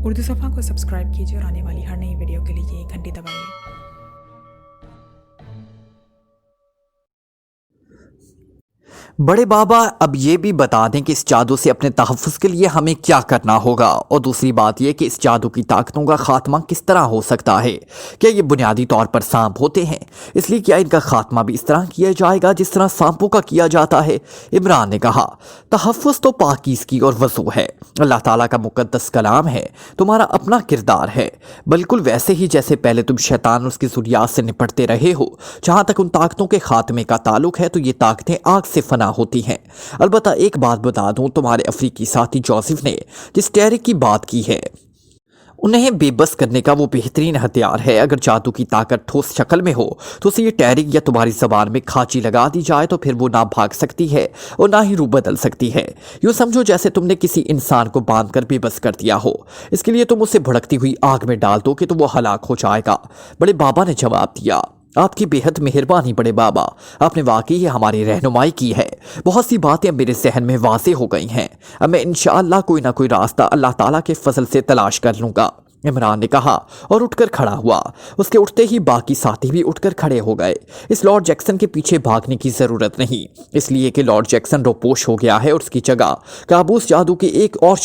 उर्दू सफ़ा को सब्सक्राइब कीजिए और आने वाली हर नई वीडियो के लिए घंटी दबाइए। बड़े बाबा अब ये भी बता दें कि इस जादू से अपने तहफ़्फ़ुज़ के लिए हमें क्या करना होगा, और दूसरी बात ये कि इस जादू की ताकतों का खात्मा किस तरह हो सकता है। क्या ये बुनियादी तौर पर सांप होते हैं, इसलिए क्या इनका खात्मा भी इस तरह किया जाएगा जिस तरह सांपों का किया जाता है। इमरान ने कहा, तहफ़्फ़ुज़ तो पाकीज़गी और वज़ू है, अल्लाह ताला का मुक़द्दस कलाम है, तुम्हारा अपना किरदार है, बिल्कुल वैसे ही जैसे पहले तुम शैतान और उसकी ज़ुर्रियात से निपटते रहे हो। जहाँ तक उन ताकतों के खात्मे का ताल्लुक है तो ये ताकतें आग से फना होती हैं। अलबत्ता एक बात बता दूं, तुम्हारे अफ्रीकी साथी जोसेफ ने जिस टैरिक की बात की है उन्हें बेबस करने का वो बेहतरीन हथियार है। अगर जादू की ताकत ठोस शक्ल में हो तो उसे ये टैरिक या तुम्हारी ज़बान में खांची लगा दी जाए तो फिर वो ना भाग सकती है और ना ही रूप बदल सकती है। यूँ समझो जैसे तुमने किसी इंसान को बांध कर बेबस कर दिया हो। इसके लिए तुम उसे भड़कती हुई आग में डाल दो कि तो वो हलाक हो जाएगा। बड़े बाबा ने जवाब दिया, आपकी बेहद मेहरबानी बड़े बाबा, आपने वाकई हमारी रहनुमाई की है। बहुत सी बातें अब मेरे जहन में वाज़ेह हो गई हैं। अब मैं इंशाअल्लाह कोई ना कोई रास्ता अल्लाह ताला के फजल से तलाश कर लूँगा। इमरान ने कहा और उठकर खड़ा हुआ। उसके उठते ही बाकी साथी भी उठकर खड़े हो गए। इस लॉर्ड जैक्सन के पीछे भागने की ज़रूरत नहीं, इसलिए कि लॉर्ड जैक्सन रोपोश हो गया है और उसकी जगह काबूस जादू की एक और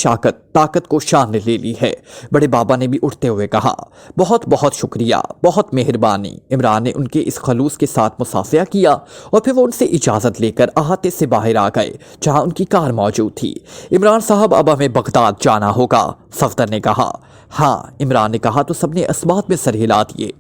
ताकत को शान ने ले ली है। बड़े बाबा ने भी उठते हुए कहा, बहुत बहुत शुक्रिया, बहुत मेहरबानी। इमरान ने उनके इस खलूस के साथ मुसाफिया किया और फिर वो उनसे इजाज़त लेकर अहाते से बाहर आ गए जहाँ उनकी कार मौजूद थी। इमरान साहब, अब हमें बगदाद जाना होगा, सफदर ने कहा। हाँ, इमरान ने कहा तो सबने असबात में सर हिला दिए।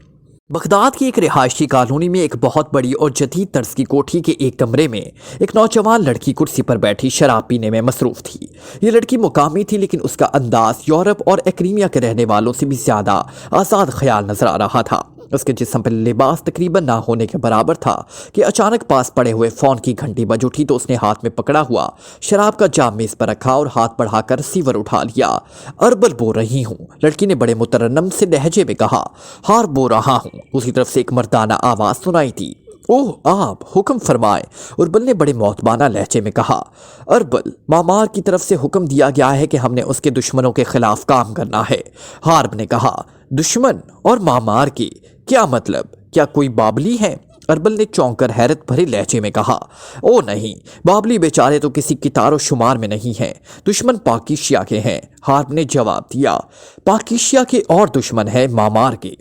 बगदाद की एक रिहायशी कॉलोनी में एक बहुत बड़ी और जदीद तर्ज की कोठी के एक कमरे में एक नौजवान लड़की कुर्सी पर बैठी शराब पीने में मसरूफ थी। ये लड़की मुकामी थी, लेकिन उसका अंदाज यूरोप और एक्रीमिया के रहने वालों से भी ज़्यादा आज़ाद ख्याल नजर आ रहा था। उसके जिस्म पर लिबास तकरीबन ना होने के बराबर था कि अचानक पास पड़े हुए फ़ोन की घंटी बज उठी तो उसने हाथ में पकड़ा हुआ शराब का जाम मेज़ पर रखा और हाथ बढ़ाकर रिसीवर उठा लिया। अरबल बोल रही हूँ, लड़की ने बड़े मुतरन्नम से लहजे में कहा। हार बोल रहा हूँ, दूसरी तरफ से एक मर्दाना आवाज़ सुनाई थी। ओह, आप हुक्म फरमाए, उर्बल ने बड़े मौतबाना लहजे में कहा। अरबल, मामार की तरफ से हुक्म दिया गया है कि हमने उसके दुश्मनों के खिलाफ काम करना है। हार्ब ने कहा। दुश्मन और मामार की क्या मतलब, क्या कोई बाबली है? अरबल ने चौंक कर हैरत भरे लहजे में कहा। ओ नहीं, बाबली बेचारे तो किसी कितारो शुमार में नहीं हैं, दुश्मन पाकिशिया के हैं। हार्ब ने जवाब दिया। पाकिशिया के और दुश्मन है मामार के?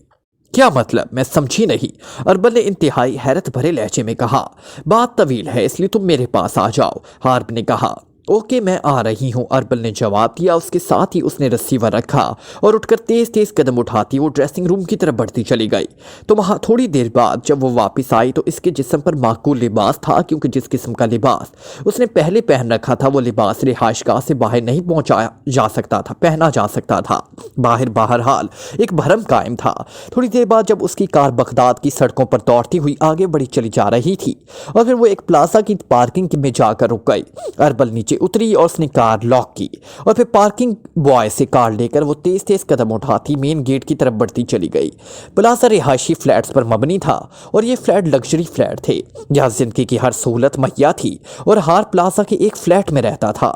क्या मतलब, मैं समझी नहीं। अरबल ने इंतहाई हैरत भरे लहजे में कहा। बात तवील है, इसलिए तुम मेरे पास आ जाओ, हार्ब ने कहा। ओके, मैं आ रही हूँ, अरबल ने जवाब दिया। उसके साथ ही उसने रसीवर रखा और उठकर तेज तेज कदम उठाती वो ड्रेसिंग रूम की तरफ बढ़ती चली गई। तो वहाँ थोड़ी देर बाद जब वो वापस आई तो इसके जिस्म पर माकूल लिबास था, क्योंकि जिस किस्म का लिबास उसने पहले पहन रखा था वो लिबास रिहाइशगाह से बाहर नहीं पहुँचाया जा सकता था, पहना जा सकता था। बहरहाल एक भरम कायम था। थोड़ी देर बाद जब उसकी कार बगदाद की सड़कों पर दौड़ती हुई आगे बढ़ी चली जा रही थी और फिर वो एक प्लाजा की पार्किंग में जाकर रुक गई। अरबल नीचे उतरी और उसने कार लॉक की और फिर पार्किंग बॉय से कार लेकर वो तेज तेज कदम उठाती मेन गेट की तरफ बढ़ती चली गई। प्लाजा रिहायशी फ्लैट्स पर मबनी था और ये फ्लैट लग्जरी फ्लैट थे। यहाँ जिंदगी की हर सहूलत मुहैया थी और हार प्लाजा के एक फ्लैट में रहता था।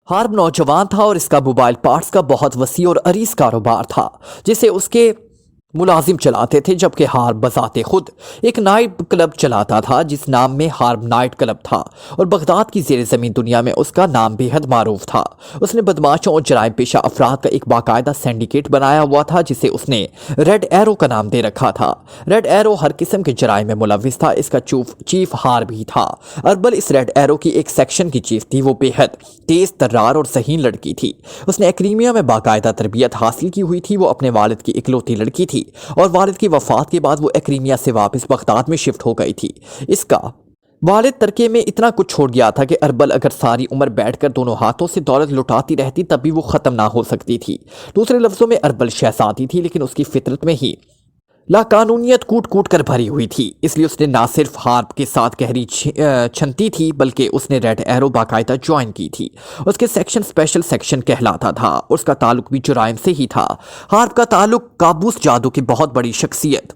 हार्ब नौजवान था और इसका मोबाइल पार्ट्स का बहुत वसी और अरीज कारोबार था जिसे उसके मुलाजिम चलाते थे, जबकि हार्ब बजाते खुद एक नाइट क्लब चलाता था जिस नाम में हार्ब नाइट क्लब था और बगदाद की ज़ेर ज़मीन दुनिया में उसका नाम बेहद मारूफ था। उसने बदमाशों और जराइम पेशा अफराद का एक बाकायदा सिंडिकेट बनाया हुआ था जिसे उसने रेड एरो का नाम दे रखा था। रेड एरो हर किस्म के जराइम में मुलविस था। इसका चीफ हार्ब ही था। अरबल इस रेड एरो की एक सेक्शन की चीफ थी। वो बेहद तेज तर्रार और ज़हीन लड़की थी। उसने एक्रीमिया में बाकायदा तरबियत हासिल की हुई थी। वो अपने वालिद की इकलौती लड़की थी और वालिद की वफात के बाद वो एक्रीमिया से वापस बगदाद में शिफ्ट हो गई थी। इसका वालिद तरके में इतना कुछ छोड़ गया था कि अरबल अगर सारी उम्र बैठकर दोनों हाथों से दौलत लुटाती रहती तब भी वो ख़त्म ना हो सकती थी। दूसरे लफ्ज़ों में अरबल शहजादी थी, लेकिन उसकी फितरत में ही लाकानूनियत कूट कूट कर भरी हुई थी। इसलिए उसने ना सिर्फ हार्ब के साथ गहरी छनती थी बल्कि उसने रेड एरो बाकायदा ज्वाइन की थी। उसके सेक्शन स्पेशल सेक्शन कहलाता था। उसका ताल्लुक भी जुराइम से ही था। हार्ब का ताल्लुक काबूस जादू की बहुत बड़ी शख्सियत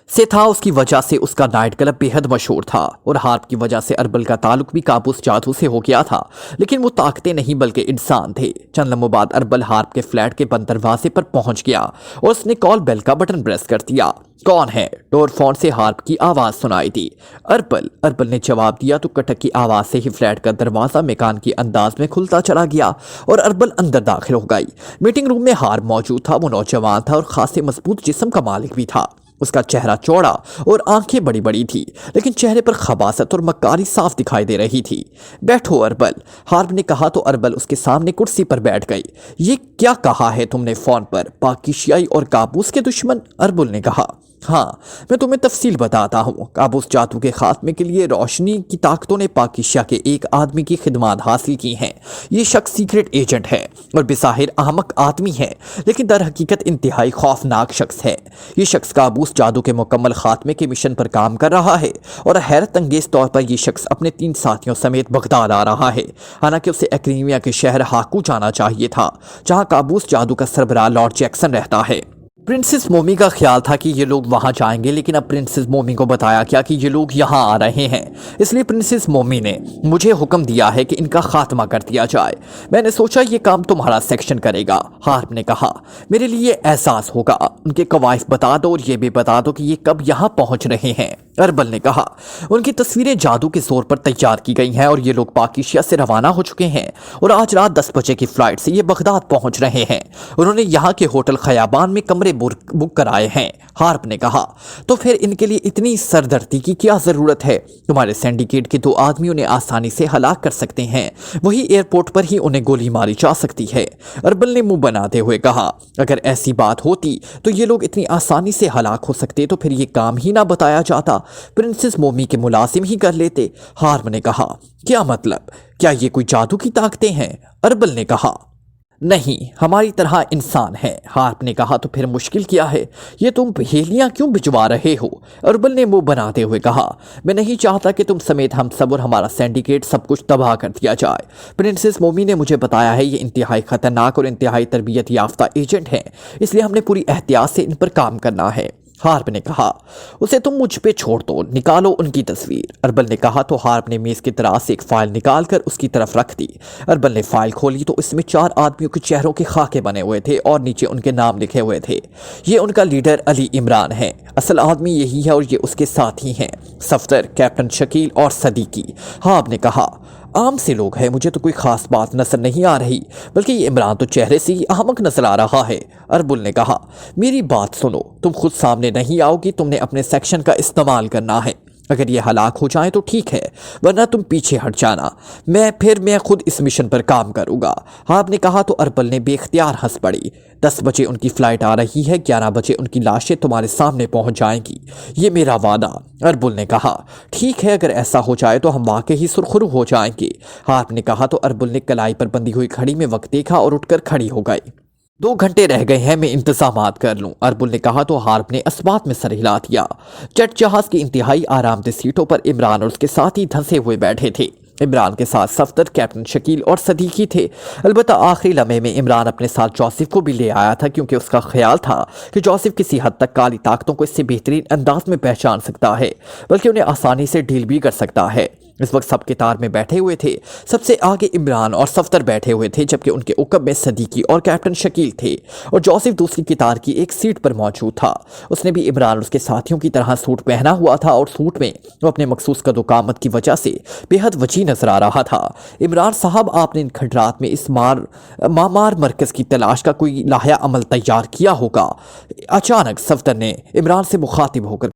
سے تھا، اس کی وجہ سے اس کا نائٹ کلب بے حد مشہور تھا اور ہارپ کی وجہ سے اربل کا تعلق بھی کابوس جادو سے ہو گیا تھا، لیکن وہ طاقتیں نہیں بلکہ انسان تھے۔ چند لمحوں بعد اربل ہارپ کے فلیٹ کے بند دروازے پر پہنچ گیا اور اس نے کال بیل کا بٹن پریس کر دیا۔ کون ہے؟ ڈور فون سے ہارپ کی آواز سنائی دی۔ اربل نے جواب دیا تو کٹک کی آواز سے ہی فلیٹ کا دروازہ میکانیکی انداز میں کھلتا چلا گیا اور اربل اندر داخل ہو گئی۔ میٹنگ روم میں ہارپ موجود تھا، وہ نوجوان تھا اور خاصے مضبوط جسم کا مالک بھی تھا۔ اس کا چہرہ چوڑا اور آنکھیں بڑی بڑی تھی، لیکن چہرے پر خباثت اور مکاری صاف دکھائی دے رہی تھی۔ بیٹھو اربل، ہارپ نے کہا تو اربل اس کے سامنے کرسی پر بیٹھ گئی۔ یہ کیا کہا ہے تم نے فون پر؟ پاکیشیائی اور کابوس کے دشمن؟ اربل نے کہا۔ ہاں، میں تمہیں تفصیل بتاتا ہوں۔ کابوس جادو کے خاتمے کے لیے روشنی کی طاقتوں نے پاکیشیا کے ایک آدمی کی خدمات حاصل کی ہیں۔ یہ شخص سیکرٹ ایجنٹ ہے اور بظاہر احمق آدمی ہے، لیکن در حقیقت انتہائی خوفناک شخص ہے۔ یہ شخص کابوس جادو کے مکمل خاتمے کے مشن پر کام کر رہا ہے اور حیرت انگیز طور پر یہ شخص اپنے 3 ساتھیوں سمیت بغداد آ رہا ہے، حالانکہ اسے ایکریمیا کے شہر ہاکو جانا چاہیے تھا، جہاں کابوس جادو کا سربراہ لارڈ جیکسن رہتا ہے۔ پرنسس مومی کا خیال تھا کہ یہ لوگ وہاں جائیں گے، لیکن اب پرنسس مومی کو بتایا گیا کہ یہ لوگ یہاں آ رہے ہیں، اس لیے پرنسس مومی نے مجھے حکم دیا ہے کہ ان کا خاتمہ کر دیا جائے۔ میں نے سوچا یہ کام تمہارا سیکشن کرے گا، ہارپ نے کہا۔ میرے لیے احساس ہوگا۔ ان کے قوائف بتا دو اور یہ بھی بتا دو کہ یہ کب یہاں پہنچ رہے ہیں، اربل نے کہا۔ ان کی تصویریں جادو کے زور پر تیار کی گئی ہیں اور یہ لوگ پاکیشیا سے روانہ ہو چکے ہیں اور آج رات 10 بجے کی فلائٹ سے یہ بغداد پہنچ رہے ہیں۔ انہوں نے یہاں کے ہوٹل خیابان میں کمرے بک کرائے ہیں، ہارپ نے کہا۔ تو پھر ان کے لیے اتنی سردردی کی کیا ضرورت ہے؟ تمہارے سینڈیکیٹ کے 2 آدمی انہیں آسانی سے ہلاک کر سکتے ہیں، وہی ایئرپورٹ پر ہی انہیں گولی ماری جا سکتی ہے، اربل نے منہ بناتے ہوئے کہا۔ اگر ایسی بات ہوتی تو یہ لوگ اتنی آسانی سے ہلاک ہو سکتے تو پھر یہ کام ہی نہ بتایا جاتا، پرنسس مومی کے ملازم ہی کر لیتے، ہارپ نے کہا۔ کیا مطلب؟ کیا یہ کوئی جادو کی طاقتیں ہیں؟ اربل نے کہا۔ نہیں، ہماری طرح انسان ہے، ہارپ نے کہا۔ تو پھر مشکل کیا ہے؟ یہ تم پہیلیاں کیوں بھجوا رہے ہو؟ اربل نے منہ بناتے ہوئے کہا۔ میں نہیں چاہتا کہ تم سمیت ہم سب اور ہمارا سینڈیکیٹ سب کچھ تباہ کر دیا جائے۔ پرنسس مومی نے مجھے بتایا ہے یہ انتہائی خطرناک اور انتہائی تربیت یافتہ ایجنٹ ہیں، اس لیے ہم نے پوری احتیاط سے ان پر کام کرنا ہے، ہارپ نے کہا۔ اسے تم مجھ پہ چھوڑ دو، نکالو ان کی تصویر، اربل نے کہا۔ تو ہارپ نے میز کے طرف سے ایک فائل نکال کر اس کی طرف رکھ دی۔ اربل نے فائل کھولی تو اس میں 4 آدمیوں کے چہروں کے خاکے بنے ہوئے تھے اور نیچے ان کے نام لکھے ہوئے تھے۔ یہ ان کا لیڈر علی عمران ہے، اصل آدمی یہی ہے اور یہ اس کے ساتھی ہیں، صفدر، کیپٹن شکیل اور صدیقی، ہارپ نے کہا۔ عام سے لوگ ہیں، مجھے تو کوئی خاص بات نظر نہیں آ رہی، بلکہ یہ عمران تو چہرے سے ہی احمق نظر آ رہا ہے، اربل نے کہا۔ میری بات سنو، تم خود سامنے نہیں آؤ گی، تم نے اپنے سیکشن کا استعمال کرنا ہے۔ اگر یہ ہلاک ہو جائیں تو ٹھیک ہے، ورنہ تم پیچھے ہٹ جانا، میں خود اس مشن پر کام کروں گا، ہارپ نے کہا۔ تو اربل نے بے اختیار ہنس پڑی۔ 10 بجے ان کی فلائٹ آ رہی ہے، 11 بجے ان کی لاشیں تمہارے سامنے پہنچ جائیں گی، یہ میرا وعدہ، اربل نے کہا۔ ٹھیک ہے، اگر ایسا ہو جائے تو ہم واقعی سرخرو ہو جائیں گے، ہارپ نے کہا۔ تو اربل نے کلائی پر بندھی ہوئی گھڑی میں وقت دیکھا اور اٹھ کر کھڑی ہو گئی۔ 2 گھنٹے رہ گئے ہیں، میں انتظامات کر لوں، اربل نے کہا۔ تو ہارپ نے اسبات میں سر ہلا دیا۔ جیٹ جہاز کی انتہائی آرام دہ سیٹوں پر عمران اور اس کے ساتھی دھنسے ہوئے بیٹھے تھے۔ عمران کے ساتھ صفدر، کیپٹن شکیل اور صدیقی تھے، البتہ آخری لمحے میں عمران اپنے ساتھ جوزف کو بھی لے آیا تھا، کیونکہ اس کا خیال تھا کہ جوزف کسی حد تک کالی طاقتوں کو اس سے بہترین انداز میں پہچان سکتا ہے، بلکہ انہیں آسانی سے ڈیل بھی کر سکتا ہے۔ اس وقت سب قطار میں بیٹھے ہوئے تھے، سب سے آگے عمران اور صفدر بیٹھے ہوئے تھے، جبکہ ان کے عقب میں صدیقی اور کیپٹن شکیل تھے، اور جوزف دوسری قطار کی ایک سیٹ پر موجود تھا۔ اس نے بھی عمران اور اس کے ساتھیوں کی طرح سوٹ پہنا ہوا تھا، اور سوٹ میں وہ اپنے مخصوص قد و قامت کی وجہ سے بے حد وسیع نظر آ رہا تھا۔ عمران صاحب، آپ نے ان کھنڈرات میں اس مامار مرکز کی تلاش کا کوئی لاحہ عمل تیار کیا ہوگا؟ اچانک صفدر نے عمران سے مخاطب ہو کر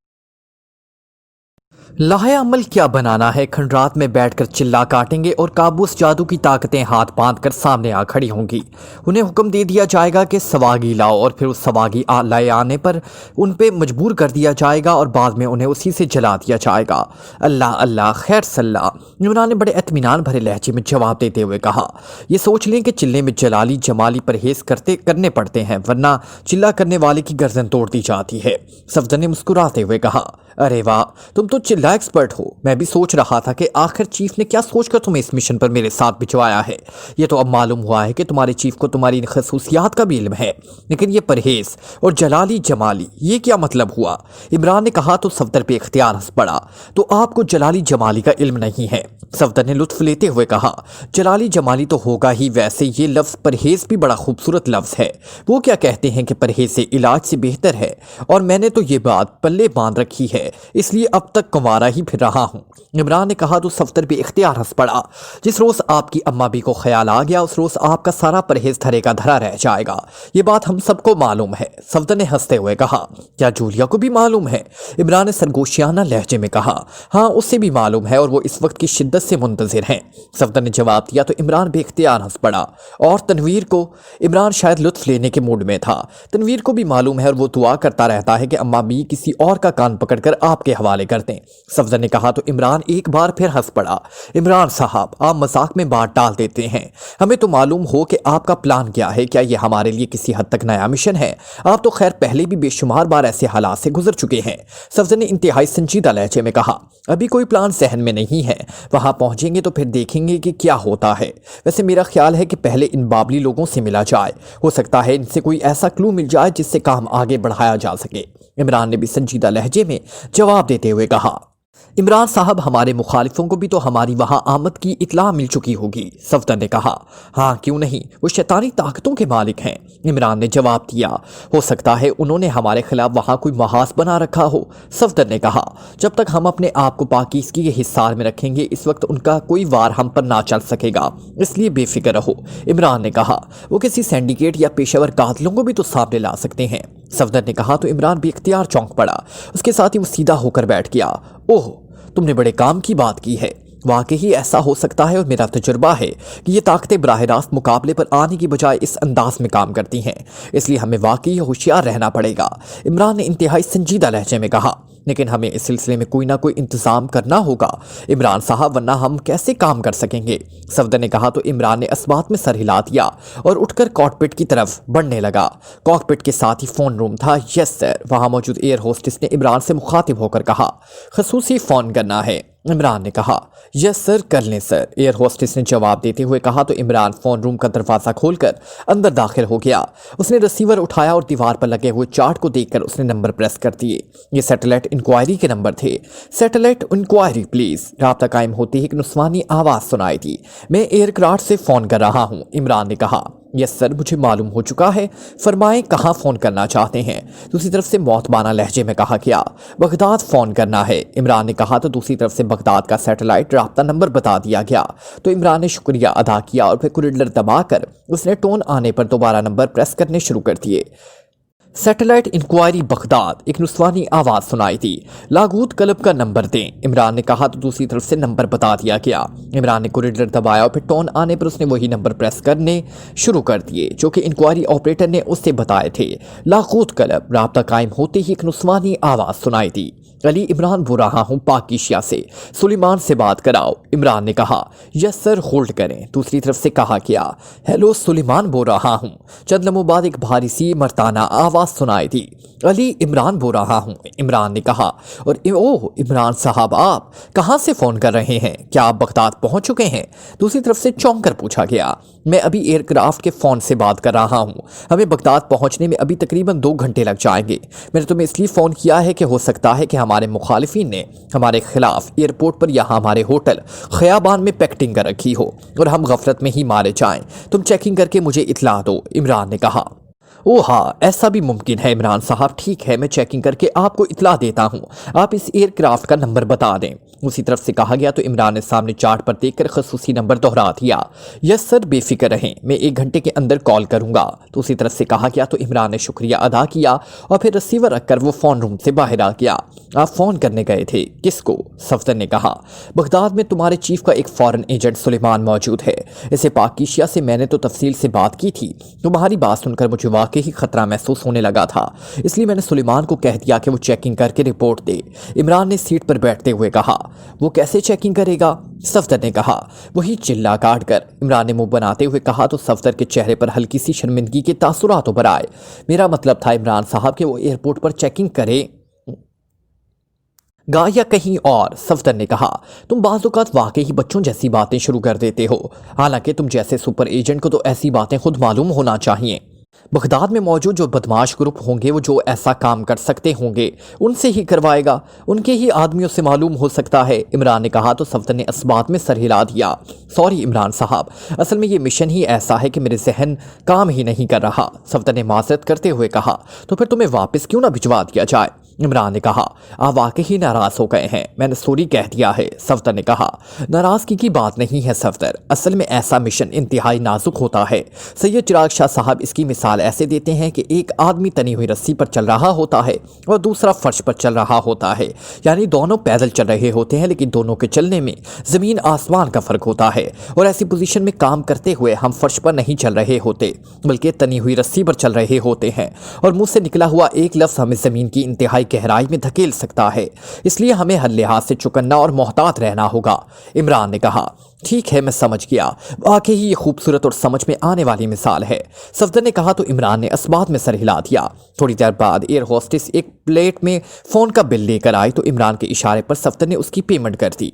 لاحہ عمل کیا بنانا ہے؟ کھنڈرات میں بیٹھ کر چلا کاٹیں گے اور کابوس جادو کی طاقتیں ہاتھ باندھ کر سامنے آ کھڑی ہوں گی۔ انہیں حکم دے دیا جائے گا کہ سواگی لاؤ، اور پھر اس سواگی لائے آنے پر ان پہ مجبور کر دیا جائے گا اور بعد میں انہیں اسی سے جلا دیا جائے گا۔ اللہ اللہ، خیر صلاح، عمران نے بڑے اطمینان بھرے لہجے میں جواب دیتے ہوئے کہا۔ یہ سوچ لیں کہ چلنے میں جلالی جمالی پرہیز کرنے پڑتے ہیں، ورنہ چلا کرنے والے کی گردن توڑ دی جاتی ہے، صفدر نے مسکراتے ہوئے کہا۔ ارے واہ، تم تو अल्लाह एक्सपर्ट हो। मैं भी सोच रहा था कि आखिर चीफ ने क्या सोचकर तुम्हें इस मिशन पर मेरे साथ भिजवाया है। ये तो अब मालूम हुआ है कि तुम्हारे चीफ को तुम्हारी इन खसूसियात का भी इल्म है, लेकिन ये परहेज और जलाली जमाली ये क्या मतलब हुआ? इमरान ने कहा तो सफदर पे इख्तियार हंस पड़ा। तो आपको जलाली जमाली का इल्म नहीं है? सफदर ने लुत्फ लेते हुए कहा, जलाली जमाली तो होगा ही, वैसे ये लफ्ज़ परहेज भी बड़ा खूबसूरत लफ्ज़ है। वो क्या कहते हैं कि परहेज से इलाज से बेहतर है, और मैंने तो ये बात पल्ले बांध रखी है, इसलिए अब तक कुंवारा ही फिर रहा हूँ। इमरान ने कहा तो सफदर भी इख्तियार हंस पड़ा। जिस रोज़ आपकी अम्मा भी को ख्याल आ गया उस रोज़ आपका सारा परहेज धरे का धरा रह जाएगा। ये बात हम सबको मालूम है। सफदर ने हंसते हुए कहा, क्या जूलिया को भी मालूम है? इमरान ने सरगोशियाना लहजे में कहा, हाँ उसे भी मालूम है और वो इस वक्त की शिद्दत से मुंतजिर हैं। सफदर ने जवाब दिया तो इमरान भी इख्तियार हंस पड़ा। और तनवीर को? इमरान शायद लुत्फ लेने के मूड में था। तनवीर को भी मालूम है और वो दुआ करता रहता है कि अम्मा भी किसी और का कान पकड़कर आपके हवाले कर दें। सफदर ने कहा तो इमरान एक बार फिर हंस पड़ा। इमरान साहब, आप मजाक में बात डाल देते हैं। हमें तो मालूम हो कि आपका प्लान क्या है। क्या ये हमारे लिए किसी हद तक नया मिशन है? आप तो खैर पहले भी बेशुमार बार ऐसे हालात से गुजर चुके हैं। सफदर ने इंतहाई संजीदा लहजे में कहा, अभी कोई प्लान जहन में नहीं है, वहां पहुंचेंगे तो फिर देखेंगे कि क्या होता है। वैसे मेरा ख्याल है कि पहले इन बाबली लोगों से मिला जाए, हो सकता है इनसे कोई ऐसा क्लू मिल जाए जिससे काम आगे बढ़ाया जा सके। इमरान ने भी संजीदा लहजे में जवाब देते हुए कहा, इमरान साहब, हमारे मुखालिफों को भी तो हमारी वहां आमद की इतला मिल चुकी होगी। सफदर ने कहा, हाँ क्यों नहीं, वो शैतानी ताकतों के मालिक हैं। इमरान ने जवाब दिया, हो सकता है उन्होंने हमारे खिलाफ वहां कोई महाज बना रखा हो। सफदर ने कहा, जब तक हम अपने आप को पाकीज़गी के हिस्सार में रखेंगे इस वक्त उनका कोई वार हम पर ना चल सकेगा, इसलिए बेफिक्र रहो। इमरान ने कहा, वो किसी सिंडिकेट या पेशेवर कातिलों को भी तो सामने ला सकते हैं। सफदर ने कहा तो इमरान भी इख्तियार चौंक पड़ा। उसके साथ ही वो सीधा होकर बैठ गया। ओह, तुमने बड़े काम की बात की है। वाकई ऐसा हो सकता है और मेरा तजुर्बा है कि ये ताकतें बराह रास्त मुकाबले पर आने की बजाय इस अंदाज में काम करती हैं, इसलिए हमें वाकई होशियार रहना पड़ेगा। इमरान ने इंतहाई संजीदा लहजे में कहा, लेकिन हमें इस सिलसिले में कोई ना कोई इंतजाम करना होगा इमरान साहब, वरना हम कैसे काम कर सकेंगे। सफदर ने कहा तो इमरान ने अस्बात में सर हिला दिया और उठकर कॉकपिट की तरफ बढ़ने लगा। कॉकपिट के साथ ही फ़ोन रूम था। यस सर, वहाँ मौजूद एयर होस्टेस ने इमरान से मुखातिब होकर कहा, खसूसी फ़ोन करना है। इमरान ने कहा, यस सर, कर लें सर। एयर होस्टेस ने जवाब देते हुए कहा तो इमरान फ़ोन रूम का दरवाज़ा खोलकर अंदर दाखिल हो गया। उसने रिसीवर उठाया और दीवार पर लगे हुए चार्ट को देखकर उसने नंबर प्रेस कर दिए। ये सैटेलाइट इंक्वायरी के नंबर थे। Satellite inquiry please. राब्ता कायम होते ही एक नुस्वानी आवाज़ सुनाई दी। मैं एयरक्राफ्ट से फ़ोन कर रहा हूँ। इमरान ने कहा, यस सर, मुझे मालूम हो चुका है, फरमाएं कहाँ फ़ोन करना चाहते हैं। दूसरी तरफ से मौतबाना लहजे में कहा गया, बगदाद फ़ोन करना है। इमरान ने कहा तो दूसरी तरफ से बगदाद का सैटेलाइट राब्ता नंबर बता दिया गया। तो इमरान ने शुक्रिया अदा किया और फिर कुरिडर दबाकर उसने टोन आने पर दोबारा नंबर प्रेस करने शुरू कर दिए। सैटेलाइट इंक्वायरी बगदाद, एक नुस्वानी आवाज़ सुनाई दी। लागूत क्लब का नंबर दें। इमरान ने कहा तो दूसरी तरफ से नंबर बता दिया गया। इमरान ने कुरिडर दबाया और फिर टोन आने पर उसने वही नंबर प्रेस करने शुरू कर दिए जो कि इंक्वायरी ऑपरेटर ने उससे बताए थे। लागूत क्लब। राब्ता कायम होते ही एक नुस्वानी आवाज़ सुनाई दी, अली इमरान बोल रहा हूँ पाकिशिया से, सुलेमान से बात कराओ। इमरान ने कहा, यस सर, होल्ड करें। दूसरी तरफ से कहा गया, हेलो सुलेमान बोल रहा हूँ। चंद लम्हों बाद एक भारी सी मर्दाना आवाज़ सुनाई दी, अली इमरान बोल रहा हूँ। इमरान ने कहा, और ओह इमरान साहब, आप कहाँ से फ़ोन कर रहे हैं? क्या आप बगदाद पहुँच चुके हैं? दूसरी तरफ से चौंक कर पूछा गया। मैं अभी एयरक्राफ्ट के फ़ोन से बात कर रहा हूँ। हमें बगदाद पहुँचने में अभी तकरीबन 2 घंटे लग जाएंगे। मैंने तुम्हें इसलिए फ़ोन किया है कि हो सकता है कि हमारे मुखालिफिन ने हमारे खिलाफ एयरपोर्ट पर या हमारे होटल खयाबान में पैक्टिंग कर रखी हो और हम गफलत में ही मारे जाएं। तुम चेकिंग करके मुझे इतला दो। इमरान ने कहा, ओह हाँ, ऐसा भी मुमकिन है इमरान साहब। ठीक है, मैं चेकिंग करके आपको इतला देता हूँ। आप इस एयरक्राफ्ट का नंबर बता दें। उसी तरफ से कहा गया तो इमरान ने सामने चार्ट पर देखकर खसूसी नंबर दोहरा दिया। यस सर, बेफिक्र रहें, मैं 1 घंटे के अंदर कॉल करूंगा। तो उसी तरफ से कहा गया तो इमरान ने शुक्रिया अदा किया और फिर रिसीवर रखकर वो फ़ोन रूम से बाहर आ गया। आप फ़ोन करने गए थे? किसको? सफदर ने कहा, बगदाद में तुम्हारे चीफ का एक फ़ॉरेन एजेंट सुलेमान मौजूद है। इसे पाकिशिया से मैंने तो तफसील से बात की थी। तुम्हारी बात सुनकर मुझे वाकई ही खतरा महसूस होने लगा था, इसलिए मैंने सुलेमान को कह दिया कि वो चेकिंग करके रिपोर्ट दे। इमरान ने सीट पर बैठते हुए कहा, वो कैसे चेकिंग करेगा? सफदर ने कहा, वही चिल्ला काट कर। इमरान ने मुंह बनाते हुए कहा तो सफदर के चेहरे पर हल्की सी शर्मिंदगी के तासुरात उभर आए। मेरा मतलब था इमरान साहब कि वो एयरपोर्ट पर चेकिंग करे। گا یا کہیں اور؟ صفدر نے کہا، تم بعض اوقات واقعی بچوں جیسی باتیں شروع کر دیتے ہو، حالانکہ تم جیسے سپر ایجنٹ کو تو ایسی باتیں خود معلوم ہونا چاہیے۔ بغداد میں موجود جو بدماش گروپ ہوں گے، وہ جو ایسا کام کر سکتے ہوں گے ان سے ہی کروائے گا، ان کے ہی آدمیوں سے معلوم ہو سکتا ہے، عمران نے کہا تو صفدر نے اس بات میں سر ہلا دیا۔ سوری عمران صاحب، اصل میں یہ مشن ہی ایسا ہے کہ میرے ذہن کام ہی نہیں کر رہا، صفدر نے معذرت کرتے ہوئے کہا۔ تو پھر تمہیں واپس کیوں نہ بھجوا دیا جائے؟ عمران نے کہا۔ آپ واقعی ناراض ہو گئے ہیں، میں نے سوری کہہ دیا ہے، صفدر نے کہا۔ ناراضگی کی بات نہیں ہے صفدر، اصل میں ایسا مشن انتہائی نازک ہوتا ہے۔ سید چراغ شاہ صاحب اس کی مثال ایسے دیتے ہیں کہ ایک آدمی تنی ہوئی رسی پر چل رہا ہوتا ہے اور دوسرا فرش پر چل رہا ہوتا ہے، یعنی دونوں پیدل چل رہے ہوتے ہیں، لیکن دونوں کے چلنے میں زمین آسمان کا فرق ہوتا ہے، اور ایسی پوزیشن میں کام کرتے ہوئے ہم فرش پر نہیں چل رہے ہوتے بلکہ تنی ہوئی رسی پر چل رہے ہوتے ہیں، اور منہ سے نکلا ہوا ایک لفظ ہمیں زمین کی انتہائی گہرائی میں دھکیل سکتا ہے، اس لیے ہمیں ہر لحاظ سے چوکنا اور محتاط رہنا ہوگا، عمران نے کہا۔ ٹھیک ہے، میں سمجھ گیا، واقعی یہ خوبصورت اور سمجھ میں آنے والی مثال ہے، صفدر نے کہا تو عمران نے اس بات میں سر ہلا دیا۔ تھوڑی دیر بعد ایئر ہوسٹس ایک پلیٹ میں فون کا بل لے کر آئی تو عمران کے اشارے پر صفدر نے اس کی پیمنٹ کر دی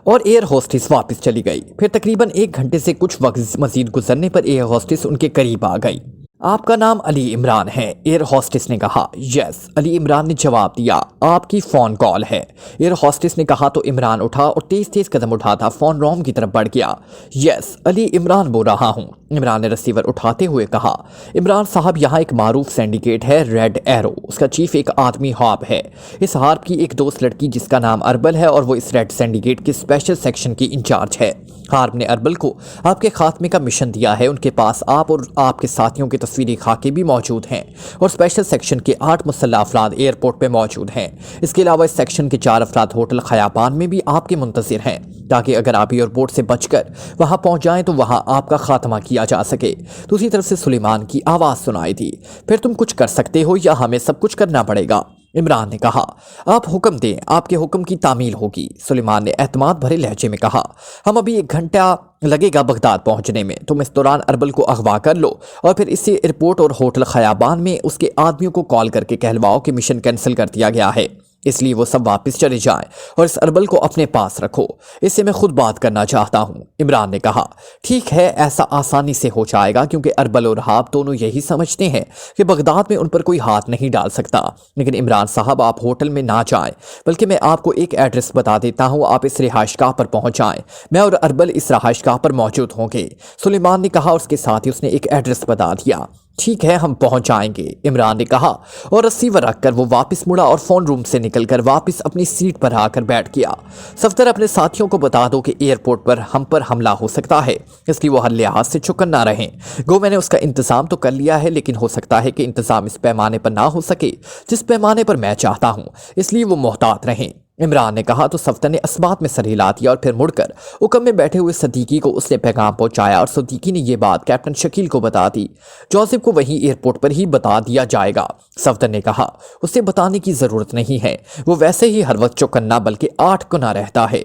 اور ایئر ہوسٹس واپس چلی گئی۔ پھر تقریباً 1 گھنٹے سے کچھ وقت مزید گزرنے پر ایئر ہوسٹس ان کے قریب آ گئی۔ آپ کا نام علی عمران ہے؟ ایئر ہوسٹس نے کہا۔ یس، علی عمران نے جواب دیا۔ آپ کی فون کال ہے، ایئر ہوسٹس نے کہا تو عمران اٹھا اور تیز تیز قدم اٹھاتا فون روم کی طرف بڑھ گیا۔ یس، علی عمران بول رہا ہوں، عمران نے ریسیور اٹھاتے ہوئے کہا۔ عمران صاحب، یہاں ایک معروف سینڈیکیٹ ہے ریڈ ایرو، اس کا چیف ایک آدمی ہارپ ہے، اس ہارپ کی ایک دوست لڑکی جس کا نام اربل ہے اور وہ اس ریڈ سینڈیکیٹ کے اسپیشل سیکشن کی انچارج ہے۔ ہارپ نے اربل کو آپ کے خاتمے کا مشن دیا ہے، ان کے پاس آپ اور آپ کے ساتھیوں کے تصویری خاکے بھی موجود ہیں اور اسپیشل سیکشن کے 8 مسلح افراد ایئرپورٹ پہ موجود ہیں۔ اس کے علاوہ اس سیکشن کے 4 افراد ہوٹل خیابان میں بھی آپ کے منتظر ہیں، تاکہ اگر آپ ایئرپورٹ سے بچ کر وہاں پہنچ جائیں تو وہاں آپ کا خاتمہ کیا جا سکے۔ دوسری طرف سے سلیمان کی آواز سنائی دی۔ پھر تم کچھ کر سکتے ہو یا ہمیں سب کچھ کرنا پڑے گا؟ عمران نے کہا۔ آپ حکم دیں، آپ کے حکم کی تعمیل ہوگی، سلیمان نے اعتماد بھرے لہجے میں کہا۔ ہم ابھی 1 گھنٹہ لگے گا بغداد پہنچنے میں، تم اس دوران اربل کو اغوا کر لو اور پھر اسے ایئرپورٹ اور ہوٹل خیابان میں اس کے آدمیوں کو کال کر کے کہلواؤ کہ مشن کینسل کر دیا گیا ہے، اس لیے وہ سب واپس چلے جائیں اور اس اربل کو اپنے پاس رکھو، اس سے میں خود بات کرنا چاہتا ہوں، عمران نے کہا۔ ٹھیک ہے، ایسا آسانی سے ہو جائے گا کیونکہ اربل اور ہارپ دونوں یہی سمجھتے ہیں کہ بغداد میں ان پر کوئی ہاتھ نہیں ڈال سکتا، لیکن عمران صاحب آپ ہوٹل میں نہ جائیں، بلکہ میں آپ کو ایک ایڈریس بتا دیتا ہوں، آپ اس رہائش گاہ پر پہنچ جائیں، میں اور اربل اس رہائش گاہ پر موجود ہوں گے، سلیمان نے کہا، اور اس کے ساتھ ہی اس نے ایک ایڈریس بتا دیا۔ ٹھیک ہے، ہم پہنچ جائیں گے، عمران نے کہا، اور ریسیور رکھ کر وہ واپس مڑا اور فون روم سے نکل کر واپس اپنی سیٹ پر آ کر بیٹھ گیا۔ صفدر، اپنے ساتھیوں کو بتا دو کہ ایئرپورٹ پر ہم پر حملہ ہو سکتا ہے، اس لیے وہ ہر لحاظ سے چوکنا رہیں۔ گو میں نے اس کا انتظام تو کر لیا ہے، لیکن ہو سکتا ہے کہ انتظام اس پیمانے پر نہ ہو سکے جس پیمانے پر میں چاہتا ہوں، اس لیے وہ محتاط رہیں، عمران نے کہا تو صفدر نے اس بات میں سر ہلا دیا اور پھر مڑ کر حکم میں بیٹھے ہوئے صدیقی کو اس نے پیغام پہنچایا اور صدیقی نے یہ بات کیپٹن شکیل کو بتا دی۔ جوزف کو وہیں ایئرپورٹ پر ہی بتا دیا جائے گا، صفدر نے کہا، اسے بتانے کی ضرورت نہیں ہے، وہ ویسے ہی ہر وقت چوکنا بلکہ 8 گنا رہتا ہے،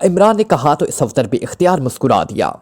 عمران نے کہا تو صفدر بھی اختیار مسکرا دیا۔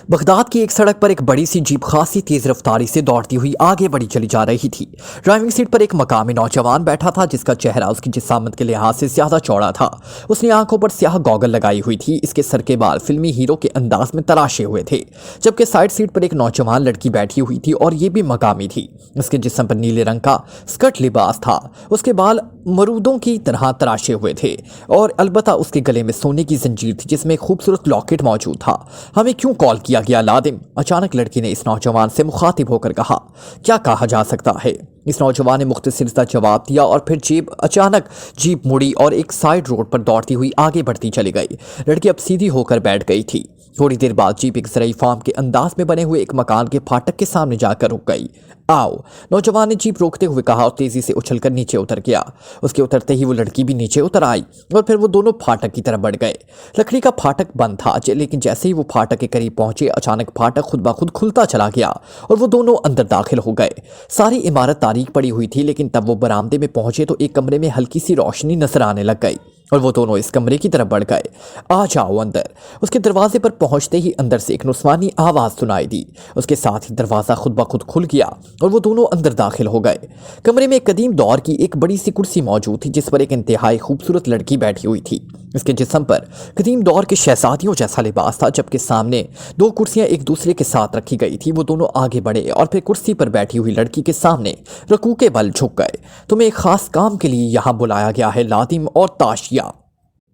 بغداد کی ایک سڑک پر ایک بڑی سی جیپ خاصی تیز رفتاری سے دوڑتی ہوئی آگے بڑھی چلی جا رہی تھی۔ ڈرائیونگ سیٹ پر ایک مقامی نوجوان بیٹھا تھا جس کا چہرہ اس کی جسامت کے لحاظ سے زیادہ چوڑا تھا، اس نے آنکھوں پر سیاہ گوگل لگائی ہوئی تھی، اس کے سر کے بال فلمی ہیرو کے انداز میں تراشے ہوئے تھے، جبکہ سائیڈ سیٹ پر ایک نوجوان لڑکی بیٹھی ہوئی تھی اور یہ بھی مقامی تھی، اس کے جسم پر نیلے رنگ کا سکرٹ لباس تھا، اس کے بال مرودوں کی طرح تراشے ہوئے تھے اور البتہ اس کے گلے میں سونے کی زنجیر تھی جس میں ایک خوبصورت لاکٹ موجود تھا۔ ہمیں کیوں کال کیا گیا لادم؟ اچانک لڑکی نے اس نوجوان سے مخاطب ہو کر کہا۔ کیا کہا جا سکتا ہے؟ اس نوجوان نے مختصر سا جواب دیا اور پھر اچانک جیپ مڑی اور ایک سائیڈ روڈ پر دوڑتی ہوئی آگے بڑھتی چلی گئی۔ لڑکی اب سیدھی ہو کر بیٹھ گئی تھی۔ تھوڑی دیر بعد جیپ ایک زرعی فارم کے انداز میں بنے ہوئے ایک مکان کے پھاٹک کے سامنے جا کر رک گئی۔ آؤ، نوجوان نے جیپ روکتے ہوئے کہا اور تیزی سے اچھل کر نیچے اتر گیا۔ اس کے اترتے ہی وہ لڑکی بھی نیچے اتر آئی اور پھر وہ دونوں پھاٹک کی طرف بڑھ گئے۔ لکڑی کا پھاٹک بند تھا، لیکن جیسے ہی وہ پھاٹک کے قریب پہنچے اچانک پھاٹک خود بخود کھلتا چلا گیا اور وہ دونوں اندر داخل ہو گئے۔ ساری عمارت تاریک پڑی ہوئی تھی، لیکن تب وہ برآمدے میں پہنچے تو ایک کمرے میں ہلکی سی روشنی نظر آنے لگ گئی اور وہ دونوں اس کمرے کی طرف بڑھ گئے۔ آ جاؤ اندر۔ اس کے دروازے پر پہنچتے ہی اندر سے ایک نسوانی آواز سنائی دی۔ اس کے ساتھ ہی دروازہ خود بخود کھل گیا اور وہ دونوں اندر داخل ہو گئے۔ کمرے میں ایک قدیم دور کی ایک بڑی سی کرسی موجود تھی جس پر ایک انتہائی خوبصورت لڑکی بیٹھی ہوئی تھی۔ اس کے جسم پر قدیم دور کے شہزادیوں جیسا لباس تھا، جبکہ سامنے دو کرسیاں ایک دوسرے کے ساتھ رکھی گئی تھی۔ وہ دونوں آگے بڑھے اور پھر کرسی پر بیٹھی ہوئی لڑکی کے سامنے رکوع کے بل جھک گئے۔ تمہیں ایک خاص کام کے لیے یہاں بلایا گیا ہے لادم اور تاشیا،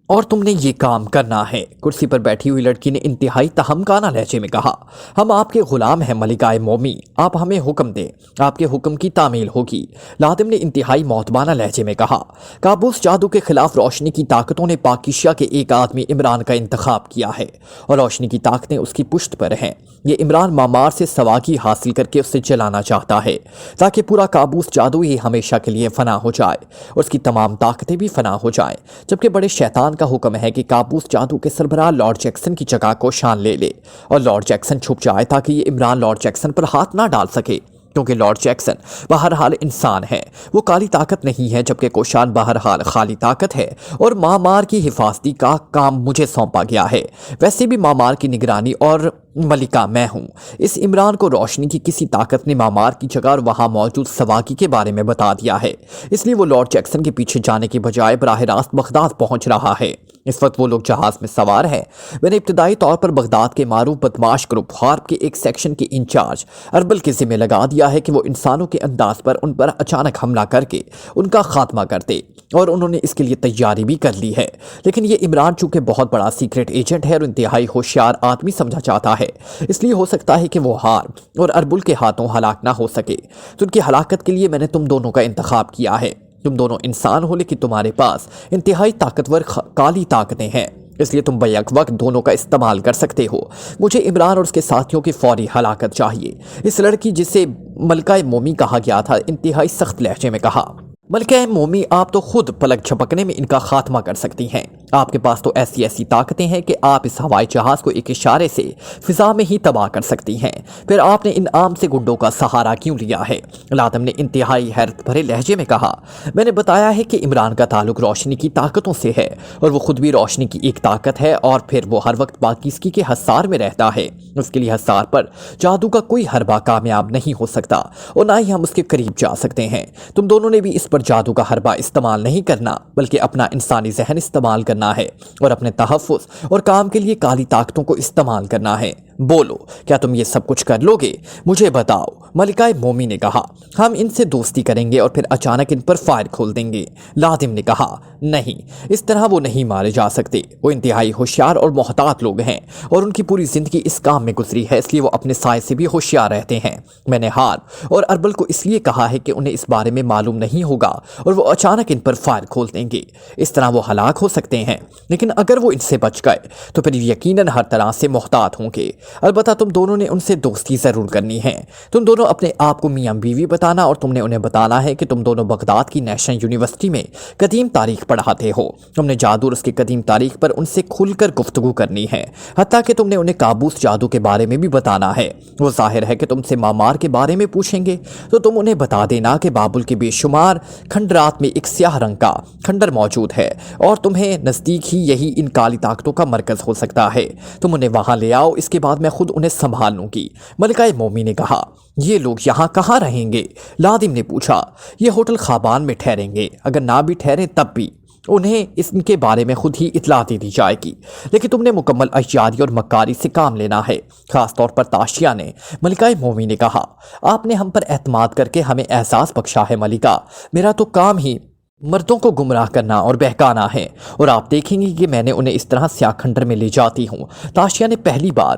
اور تم نے یہ کام کرنا ہے۔ کرسی پر بیٹھی ہوئی لڑکی نے انتہائی تہمکانہ لہجے میں کہا، ہم آپ کے غلام ہیں ملکہ مومی، آپ ہمیں حکم دیں، آپ کے حکم کی تعمیل ہوگی۔ لادم نے انتہائی معتبانہ لہجے میں کہا، کابوس جادو کے خلاف روشنی کی طاقتوں نے پاکیشیا کے ایک آدمی عمران کا انتخاب کیا ہے، اور روشنی کی طاقتیں اس کی پشت پر ہیں۔ یہ عمران مامار سے سواگی حاصل کر کے اسے جلانا چاہتا ہے تاکہ پورا کابوس جادو ہی ہمیشہ کے لیے فنا ہو جائے اور اس کی تمام طاقتیں بھی فنا ہو جائیں، جبکہ بڑے شیطان کا حکم ہے کہ کابوس جادو کے سربراہ لارڈ جیکسن کی جگہ کو شان لے لے اور لارڈ جیکسن چھپ جائے تاکہ یہ عمران لارڈ جیکسن پر ہاتھ نہ ڈال سکے، کیونکہ لارڈ جیکسن بہرحال انسان ہے، وہ کالی طاقت نہیں ہے، جبکہ کوشان بہرحال خالی طاقت ہے، اور مامار کی حفاظتی کا کام مجھے سونپا گیا ہے۔ ویسے بھی مامار کی نگرانی اور ملکہ میں ہوں۔ اس عمران کو روشنی کی کسی طاقت نے مامار کی جگہ اور وہاں موجود سواگی کے بارے میں بتا دیا ہے، اس لیے وہ لارڈ جیکسن کے پیچھے جانے کے بجائے براہ راست بغداد پہنچ رہا ہے۔ اس وقت وہ لوگ جہاز میں سوار ہیں۔ میں نے ابتدائی طور پر بغداد کے معروف بدماش گروپ ہارپ کے ایک سیکشن کے انچارج اربل کے ذمہ لگا دیا ہے کہ وہ انسانوں کے انداز پر ان پر اچانک حملہ کر کے ان کا خاتمہ کر دے، اور انہوں نے اس کے لیے تیاری بھی کر لی ہے۔ لیکن یہ عمران چونکہ بہت بڑا سیکرٹ ایجنٹ ہے اور انتہائی ہوشیار آدمی سمجھا جاتا ہے، اس لیے ہو سکتا ہے کہ وہ ہارپ اور اربل کے ہاتھوں ہلاک نہ ہو سکے۔ تو ان کی ہلاکت کے لیے میں نے تم دونوں کا انتخاب کیا ہے۔ تم دونوں انسان ہو، لیکن تمہارے پاس انتہائی طاقتور کالی طاقتیں ہیں، اس لیے تم بیک وقت دونوں کا استعمال کر سکتے ہو۔ مجھے عمران اور اس کے ساتھیوں کی فوری ہلاکت چاہیے۔ اس لڑکی جسے ملکہ مومی کہا گیا تھا انتہائی سخت لہجے میں کہا، ملکہ مومی، آپ تو خود پلک جھپکنے میں ان کا خاتمہ کر سکتی ہیں۔ آپ کے پاس تو ایسی طاقتیں ہیں کہ آپ اس ہوائی جہاز کو ایک اشارے سے فضا میں ہی تباہ کر سکتی ہیں۔ پھر آپ نے ان عام سے گنڈوں کا سہارا کیوں لیا ہے؟ لادم نے انتہائی حیرت بھرے لہجے میں کہا، میں نے بتایا ہے کہ عمران کا تعلق روشنی کی طاقتوں سے ہے، اور وہ خود بھی روشنی کی ایک طاقت ہے، اور پھر وہ ہر وقت پاکیزگی کے حصار میں رہتا ہے۔ اس کے لیے حصار پر جادو کا کوئی حربہ کامیاب نہیں ہو سکتا، اور نہ ہی ہم اس کے قریب جا سکتے ہیں۔ تم دونوں نے بھی اس پر جادو کا حربہ استعمال نہیں کرنا، بلکہ اپنا انسانی ذہن استعمال کرنا ہے، اور اپنے تحفظ اور کام کے لیے کالی طاقتوں کو استعمال کرنا ہے۔ بولو، کیا تم یہ سب کچھ کر لو گے؟ مجھے بتاؤ، ملکہ مومی نے کہا۔ ہم ان سے دوستی کریں گے اور پھر اچانک ان پر فائر کھول دیں گے۔ لادم نے کہا، نہیں، اس طرح وہ نہیں مارے جا سکتے۔ وہ انتہائی ہوشیار اور محتاط لوگ ہیں، اور ان کی پوری زندگی اس کام میں گزری ہے، اس لیے وہ اپنے سائے سے بھی ہوشیار رہتے ہیں۔ میں نے ہارپ اور اربل کو اس لیے کہا ہے کہ انہیں اس بارے میں معلوم نہیں ہوگا اور وہ اچانک ان پر فائر کھول دیں گے، اس طرح وہ ہلاک ہو سکتے ہیں۔ لیکن اگر وہ ان سے بچ گئے تو پھر یقیناً ہر طرح سے محتاط ہوں گے۔ البتہ تم دونوں نے ان سے دوستی ضرور کرنی ہے۔ تم دونوں اپنے آپ کو میاں بیوی بتانا، اور تم نے انہیں بتانا ہے کہ تم دونوں بغداد کی نیشنل یونیورسٹی میں قدیم تاریخ پڑھاتے ہو۔ تم نے جادو اور اس کی قدیم تاریخ پر ان سے کھل کر گفتگو کرنی ہے، حتیٰ کہ تم نے انہیں کابوس جادو کے بارے میں بھی بتانا ہے۔ وہ ظاہر ہے کہ تم سے مامار کے بارے میں پوچھیں گے، تو تم انہیں بتا دینا کہ بابل کے بے شمار کھنڈرات میں ایک سیاہ رنگ کا کھنڈر موجود ہے، اور تمہیں نزدیک ہی یہی ان کالی طاقتوں کا مرکز ہو سکتا ہے۔ تم انہیں وہاں لے آؤ، اس کے بعد میں خود انہیں سنبھال لوں گی۔ ملکہ مومی نے کہا، یہ لوگ یہاں کہاں رہیں گے؟ لادم نے پوچھا۔ یہ ہوٹل خابان میں ٹھہریں گے، اگر نہ بھی ٹھہریں تب بھی انہیں ان کے بارے میں خود ہی اطلاع دے دی جائے گی، لیکن تم نے مکمل عیاری اور مکاری سے کام لینا ہے، خاص طور پر تاشیا نے۔ ملکہ مومی نے کہا، آپ نے ہم پر اعتماد کر کے ہمیں احساس بخشا ہے ملکہ، میرا تو کام ہی مردوں کو گمراہ کرنا اور بہکانا ہے، اور آپ دیکھیں گے کہ میں نے انہیں اس طرح سیاہ کھنڈر میں لے جاتی ہوں۔ تاشیا نے پہلی بار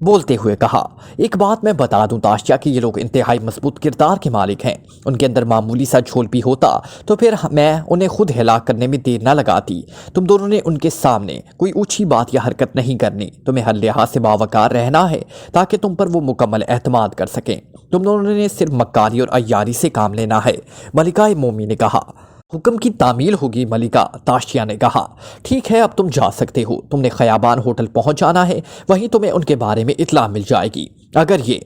بولتے ہوئے کہا، ایک بات میں بتا دوں تاشیا کہ یہ لوگ انتہائی مضبوط کردار کے مالک ہیں، ان کے اندر معمولی سا جھول بھی ہوتا تو پھر میں انہیں خود ہلاک کرنے میں دیر نہ لگاتی۔ تم دونوں نے ان کے سامنے کوئی اونچی بات یا حرکت نہیں کرنی، تمہیں ہر لحاظ سے باوقار رہنا ہے تاکہ تم پر وہ مکمل اعتماد کر سکیں۔ تم دونوں نے صرف مکاری اور عیاری سے کام لینا ہے، ملکہ مومی نے کہا۔ حکم کی تعمیل ہوگی ملکہ، تاشیا نے کہا۔ ٹھیک ہے، اب تم جا سکتے ہو، تم نے خیابان ہوٹل پہنچ جانا ہے، وہیں تمہیں ان کے بارے میں اطلاع مل جائے گی۔ اگر یہ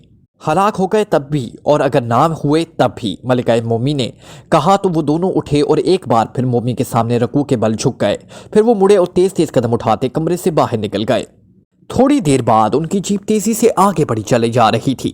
हलाक हो गए तब भी और अगर ना हुए तब भी, मलिका मोमी ने कहा। तो वो दोनों उठे और एक बार फिर मोमी के सामने रकू के बल झुक गए। फिर वो मुड़े और तेज तेज कदम उठाते कमरे से बाहर निकल गए। थोड़ी देर बाद उनकी जीप तेजी से आगे बढ़ी चली जा रही थी।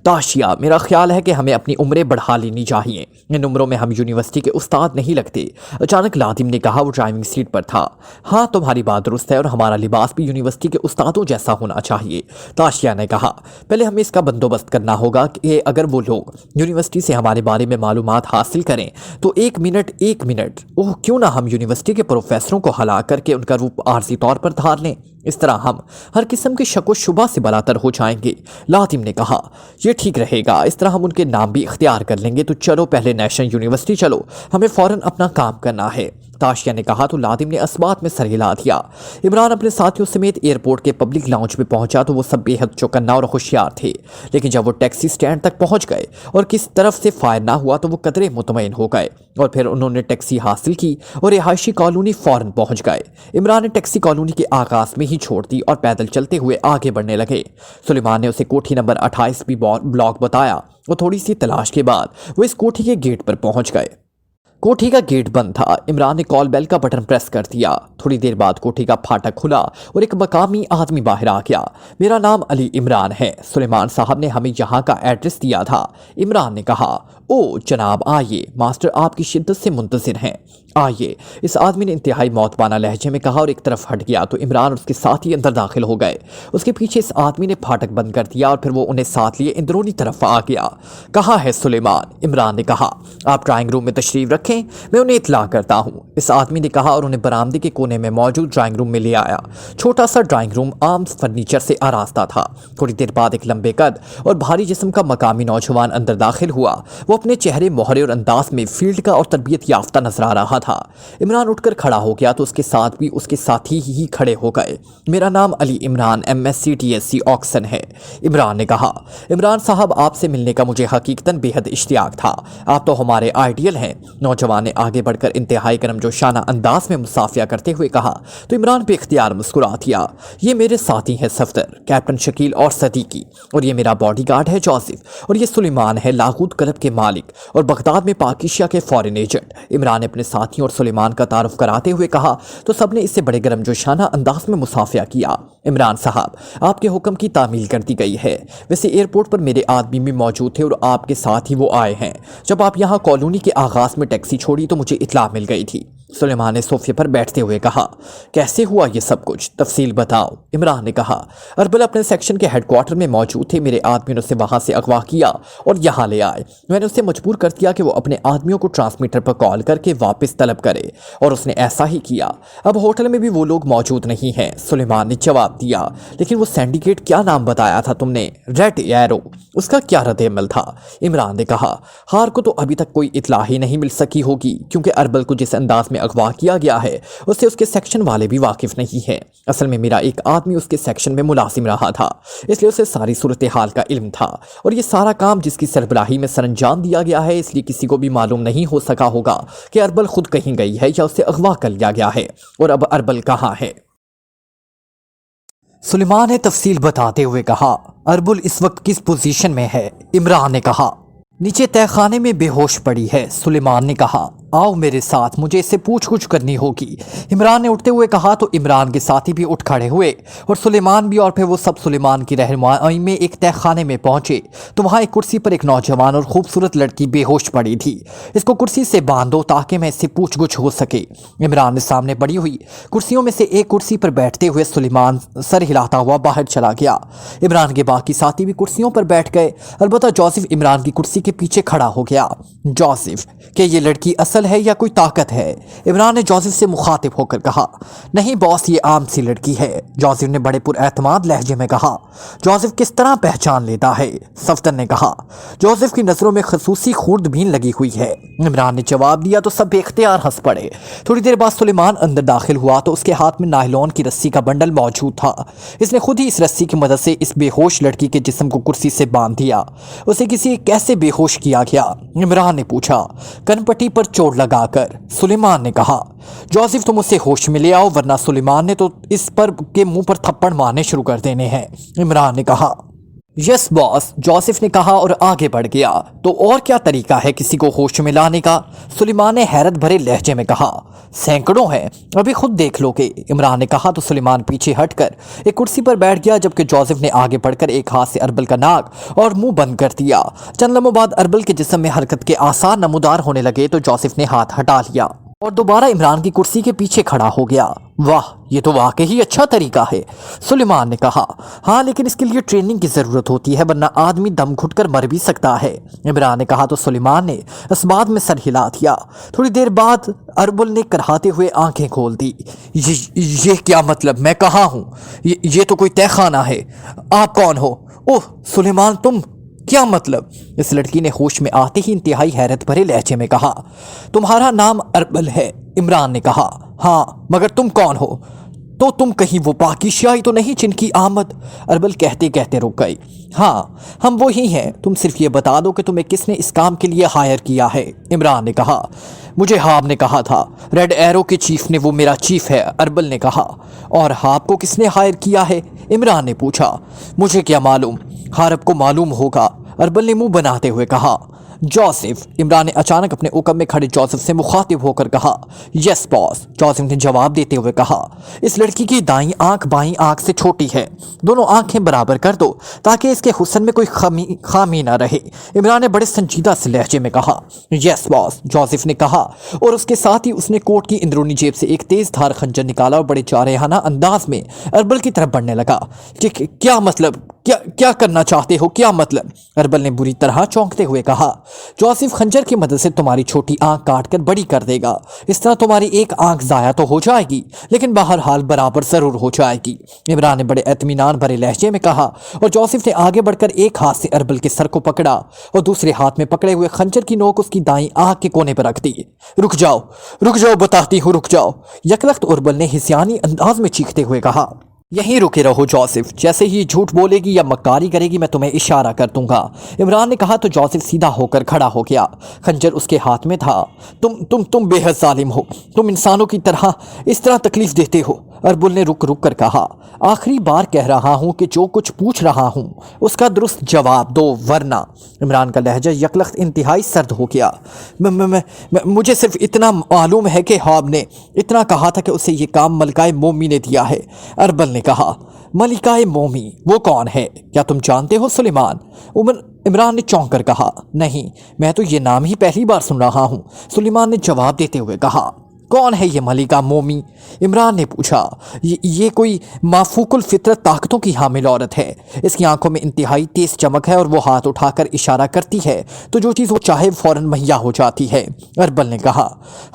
ताशिया, मेरा ख्याल है कि हमें अपनी उम्रें बढ़ा लेनी चाहिए। इन उम्रों में हम यूनिवर्सिटी के उस्ताद नहीं लगते। अचानक लादिम ने कहा। वो ड्राइविंग सीट पर था। हाँ, तुम्हारी बात दुरुस्त है और हमारा लिबास भी यूनिवर्सिटी के उस्तादों जैसा होना चाहिए, ताशिया ने कहा। पहले हमें इसका बंदोबस्त करना होगा कि अगर वो लोग यूनिवर्सिटी से हमारे बारे में मालूमात हासिल करें तो एक मिनट ओह क्यों ना हम यूनिवर्सिटी के प्रोफेसरों को हला करके उनका रूप आर्जी तौर पर धार लें। इस तरह हम हर किस्म के शक व शुबा से बरातर हो जाएंगे, लातिम ने कहा। यह ठीक रहेगा, इस तरह हम उनके नाम भी इख्तियार कर लेंगे। तो चलो पहले नेशनल यूनिवर्सिटी चलो, हमें फौरन अपना काम करना है, ताशिया ने कहा। तो लादिम ने असबात में सर हिला दिया। इमरान अपने साथियों समेत एयरपोर्ट के पब्लिक लाउंज में पहुंचा तो वो सब बेहद चौकन्ना और होशियार थे। लेकिन जब वो टैक्सी स्टैंड तक पहुंच गए और किस तरफ से फायर ना हुआ तो वो कदरे मुतमईन हो गए और फिर उन्होंने टैक्सी हासिल की और रिहायशी कॉलोनी फौरन पहुंच गए। इमरान ने टैक्सी कॉलोनी के आगाज में ही छोड़ दी और पैदल चलते हुए आगे बढ़ने लगे। सुलेमान ने उसे कोठी नंबर 28 बी ब्लॉक बताया। वो थोड़ी सी तलाश के बाद वो इस कोठी के गेट पर पहुंच गए। कोठी का गेट बंद था। इमरान ने कॉल बेल का बटन प्रेस कर दिया। थोड़ी देर बाद कोठी का फाटक खुला और एक मकामी आदमी बाहर आ गया। मेरा नाम अली इमरान है, सुलेमान साहब ने हमें यहाँ का एड्रेस दिया था, इमरान ने कहा। ओ जनाब आइए, मास्टर आपकी शिद्दत से मुंतज़िर हैं, आइए, इस आदमी ने इंतहाई मौतबाना लहजे में कहा और एक तरफ हट गया तो इमरान और उसके साथ ही अंदर दाखिल हो गए। उसके पीछे इस आदमी ने फाटक बंद कर दिया और फिर वो उन्हें साथ लिए अंदरूनी तरफ आ गया। कहाँ है सुलेमान, इमरान ने कहा। आप ड्राइंग रूम में तशरीफ रखें, मैं उन्हें इत्तला करता हूँ, इस आदमी ने कहा और उन्हें बरामदे के कोने में मौजूद ड्राइंग रूम में ले आया। छोटा सा ड्राइंग रूम आम फर्नीचर से आरास्ता था। थोड़ी देर बाद एक लंबे कद और भारी जिस्म का मकामी नौजवान अंदर दाखिल हुआ। वो अपने चेहरे, मोहरे और अंदाज में फील्ड का और तरबियत याफ्ता नजर आ रहा था। इमरान उठकर खड़ा हो गया तो उसके साथ भी उसके साथी ही खड़े हो गए। मेरा नाम Ali Imran MSc TSc Oxon है, इमरान ने कहा। इमरान साहब, आपसे मिलने का मुझे हकीकतन बेहद इश्तियाक था, आप तो हमारे आइडियल हैं, नौजवान ने आगे बढ़कर इंतहाई गर्मजोशाना अंदाज में मुसाफिया करते हुए कहा। तो इमरान पे इख्तियार मुस्कुरा दिया। ये मेरे साथी हैं सफदर, कैप्टन शकील और सदीकी, और ये मेरा बॉडीगार्ड है जोसेफ, और ये सुलेमान है, लागूत क्लब के मालिक और बगदाद में पाकिस्तान के फॉरेन एजेंट। इमरान ने अपने साथियों और सुलेमान का तारुफ कराते हुए कहा। तो सबने इससे बड़े गर्मजोशाना अंदाज में मुसाफिया किया। इमरान साहब, आपके हुक्म की तामील कर दी गई है। वैसे एयरपोर्ट पर मेरे आदमी भी मौजूद थे और आपके साथ ही वो आए हैं। जब आप यहाँ कॉलोनी के आगाज में टैक्सी छोड़ी तो मुझे इत्तला मिल गई थी, सुलेमान ने सोफे पर बैठते हुए कहा। कैसे हुआ ये सब कुछ, तफसील बताओ, इमरान ने कहा। अरबल अपने सेक्शन के हेडक्वार्टर में मौजूद थे। मेरे आदमी ने उसे वहां से अगवा किया और यहाँ ले आए। मैंने उसे मजबूर कर दिया कि वो अपने आदमियों को ट्रांसमीटर पर कॉल करके वापस तलब करे और उसने ऐसा ही किया। अब होटल में भी वो लोग मौजूद नहीं हैं, सुलेमान ने जवाब दिया। लेकिन वो सिंडिकेट, क्या नाम बताया था तुमने, रेड एरो, उसका क्या रद्द-ए-अमल था, इमरान ने कहा। हार को तो अभी तक कोई इत्तला ही नहीं मिल सकी होगी क्योंकि अरबल को जिस अंदाज में अगवा किया गया है उससे उसके सेक्शन वाले भी वाकिफ नहीं है। असल में मेरा एक आदमी उसके सेक्शन में मुलाजिम रहा था, इसलिए उसे सारी सूरत हाल का इल्म था और ये सारा काम जिसकी सरबराही में सरंजाम दिया गया है, इसलिए किसी को भी मालूम नहीं हो सका होगा कि अरबल खुद कहीं गई है या उसे अगवा कर लिया गया है। और अब अरबल कहाँ है, सुलेमान ने तफसील बताते हुए कहा। अरबुल इस वक्त किस पोजीशन में है, इमरान ने कहा। नीचे तहखाने में बेहोश पड़ी है, सुलेमान ने कहा। आओ मेरे साथ, मुझे इससे पूछ-गुछ करनी होगी, इमरान ने उठते हुए कहा। तो इमरान के साथी भी उठ खड़े हुए और सुलेमान भी, और फिर वो सब सुलेमान की रहनुमाई में एक तहखाने में पहुंचे तो वहां एक कुर्सी पर एक नौजवान और खूबसूरत लड़की बेहोश पड़ी थी। इसको कुर्सी से बांधो ताकि मैं इससे पूछ-गुछ हो सके, इमरान ने सामने पड़ी हुई कुर्सियों में से एक कुर्सी पर बैठते हुए सुलेमान सर हिलाता हुआ बाहर चला गया। इमरान के बाकी साथी भी कुर्सियों पर बैठ गए। अलबत्ता जोसेफ इमरान की कुर्सी के पीछे खड़ा हो गया। जोसेफ, क्या ये लड़की असल है या कोई ताकत है, इमरान ने जोसेफ से मुखातिब होकर कहा। नहीं बॉस, ये आम सी लड़की है, जोसेफ ने बड़े पुरएतमाद लहजे में कहा। जोसेफ किस तरह पहचान लेता है, सफदर ने कहा। जोसेफ की नजरों में खसूसी खूर्दबीन लगी हुई है, इमरान ने जवाब दिया। तो सब बेख्तियार हंस पड़े। थोड़ी देर बाद सुलेमान अंदर दाखिल हुआ तो उसके हाथ में नायलॉन की रस्सी का बंडल मौजूद था। इसने खुद ही इस रस्सी की मदद से इस बेहोश लड़की के जिस्म को कुर्सी से बांध दिया। उसे किसी कैसे बेहोश किया गया, इमरान ने पूछा। कनपट्टी पर चोट लगाकर, सुलेमान ने कहा। जोसेफ, तुम उसे होश में ले आओ वरना सुलेमान ने तो इस पर के मुंह पर थप्पड़ मारने शुरू कर देने हैं, इमरान ने कहा। یس باس، جوزف نے کہا اور آگے بڑھ گیا۔ تو اور کیا طریقہ ہے کسی کو ہوش میں لانے کا؟ سلیمان نے حیرت بھرے لہجے میں کہا۔ سینکڑوں ہیں، ابھی خود دیکھ لو گے، عمران نے کہا تو سلیمان پیچھے ہٹ کر ایک کرسی پر بیٹھ گیا، جبکہ جوزف نے آگے بڑھ کر ایک ہاتھ سے اربل کا ناک اور منہ بند کر دیا۔ چند لمحوں بعد اربل کے جسم میں حرکت کے آثار نمودار ہونے لگے تو جوزف نے ہاتھ ہٹا لیا اور دوبارہ عمران کی کرسی کے پیچھے کھڑا ہو گیا۔ واہ، یہ تو واقعی اچھا طریقہ ہے، سلیمان نے کہا۔ ہاں، لیکن اس کے لیے ٹریننگ کی ضرورت ہوتی ہے، ورنہ آدمی دم گھٹ کر مر بھی سکتا ہے، عمران نے کہا تو سلیمان نے اس بات میں سر ہلا دیا۔ تھوڑی دیر بعد اربل نے کرہاتے ہوئے آنکھیں کھول دی۔ یہ کیا مطلب؟ میں کہاں ہوں؟ یہ تو کوئی تہہ خانہ ہے۔ آپ کون ہو؟ اوہ سلیمان، تم؟ کیا مطلب؟ اس لڑکی نے ہوش میں آتے ہی انتہائی حیرت بھرے لہجے میں کہا۔ تمہارا نام اربل ہے، عمران نے کہا۔ ہاں، مگر تم کون ہو؟ تو تم کہیں وہ پاکی شاہی تو نہیں جن کی آمد؟ اربل کہتے کہتے رک گئی۔ ہاں، ہم وہی ہیں، تم صرف یہ بتا دو کہ تمہیں کس نے اس کام کے لیے ہائر کیا ہے، عمران نے کہا۔ مجھے ہاب نے کہا تھا، ریڈ ایرو کے چیف نے، وہ میرا چیف ہے، اربل نے کہا۔ اور ہاب کو کس نے ہائر کیا ہے؟ عمران نے پوچھا۔ مجھے کیا معلوم، ہارب کو معلوم ہوگا، اربل نے منہ بناتے ہوئے کہا۔ جوزف، عمران نے اچانک اپنے اوکم میں کھڑے جوزف سے مخاطب ہو کر کہا۔ یس باس، جوزف نے جواب دیتے ہوئے کہا۔ اس لڑکی کی دائیں آنکھ بائیں آنکھ سے چھوٹی ہے، دونوں آنکھیں برابر کر دو تاکہ اس کے حسن میں کوئی خامی نہ رہے، عمران نے بڑے سنجیدہ سے لہجے میں کہا۔ یس باس، جوزف نے کہا، اور اس کے ساتھ ہی اس نے کوٹ کی اندرونی جیب سے ایک تیز دھار خنجر نکالا اور بڑے جارحانہ انداز میں اربل کی طرف بڑھنے لگا۔ کیا مطلب؟ کیا کرنا چاہتے ہو؟ کیا مطلب؟ اربل نے بری طرح چونکتے ہوئے کہا۔ جوزف خنجر کی مدد سے تمہاری چھوٹی آنکھ کاٹ کر بڑی کر دے گا، اس طرح تمہاری ایک آنکھ ضائع تو ہو جائے گی لیکن بہرحال برابر ضرور ہو جائے گی، عمران نے بڑے اطمینان بھرے لہجے میں کہا، اور جوزف نے آگے بڑھ کر ایک ہاتھ سے اربل کے سر کو پکڑا اور دوسرے ہاتھ میں پکڑے ہوئے خنجر کی نوک اس کی دائیں آنکھ کے کونے پر رکھ دی۔ رک جاؤ بتاتی ہوں، رک جاؤ، یکلخت اربل نے ہسیانی انداز میں چیختے ہوئے کہا۔ یہیں رکے رہو جوزف، جیسے ہی جھوٹ بولے گی یا مکاری کرے گی میں تمہیں اشارہ کر دوں گا، عمران نے کہا تو جوزف سیدھا ہو کر کھڑا ہو گیا، خنجر اس کے ہاتھ میں تھا۔ تم بے حد ظالم ہو، تم انسانوں کی طرح اس طرح تکلیف دیتے ہو، اربل نے رک رک کر کہا۔ آخری بار کہہ رہا ہوں کہ جو کچھ پوچھ رہا ہوں اس کا درست جواب دو، ورنہ، عمران کا لہجہ یکلخت انتہائی سرد ہو گیا۔ مجھے صرف اتنا معلوم ہے کہ ہاب نے اتنا کہا تھا کہ اسے یہ کام ملکہ مومی نے دیا ہے، اربل نے کہا۔ ملکہ مومی؟ وہ کون ہے؟ کیا تم جانتے ہو سلیمان؟ عمران نے چونک کر کہا۔ نہیں، میں تو یہ نام ہی پہلی بار سن رہا ہوں، سلیمان نے جواب دیتے ہوئے کہا۔ کون ہے یہ ملکہ مومی؟ عمران نے پوچھا۔ یہ کوئی مافوق الفطرت طاقتوں کی حامل عورت ہے، اس کی آنکھوں میں انتہائی تیز چمک ہے اور وہ ہاتھ اٹھا کر اشارہ کرتی ہے تو جو چیز وہ چاہے فوراً مہیا ہو جاتی ہے، اربل نے کہا۔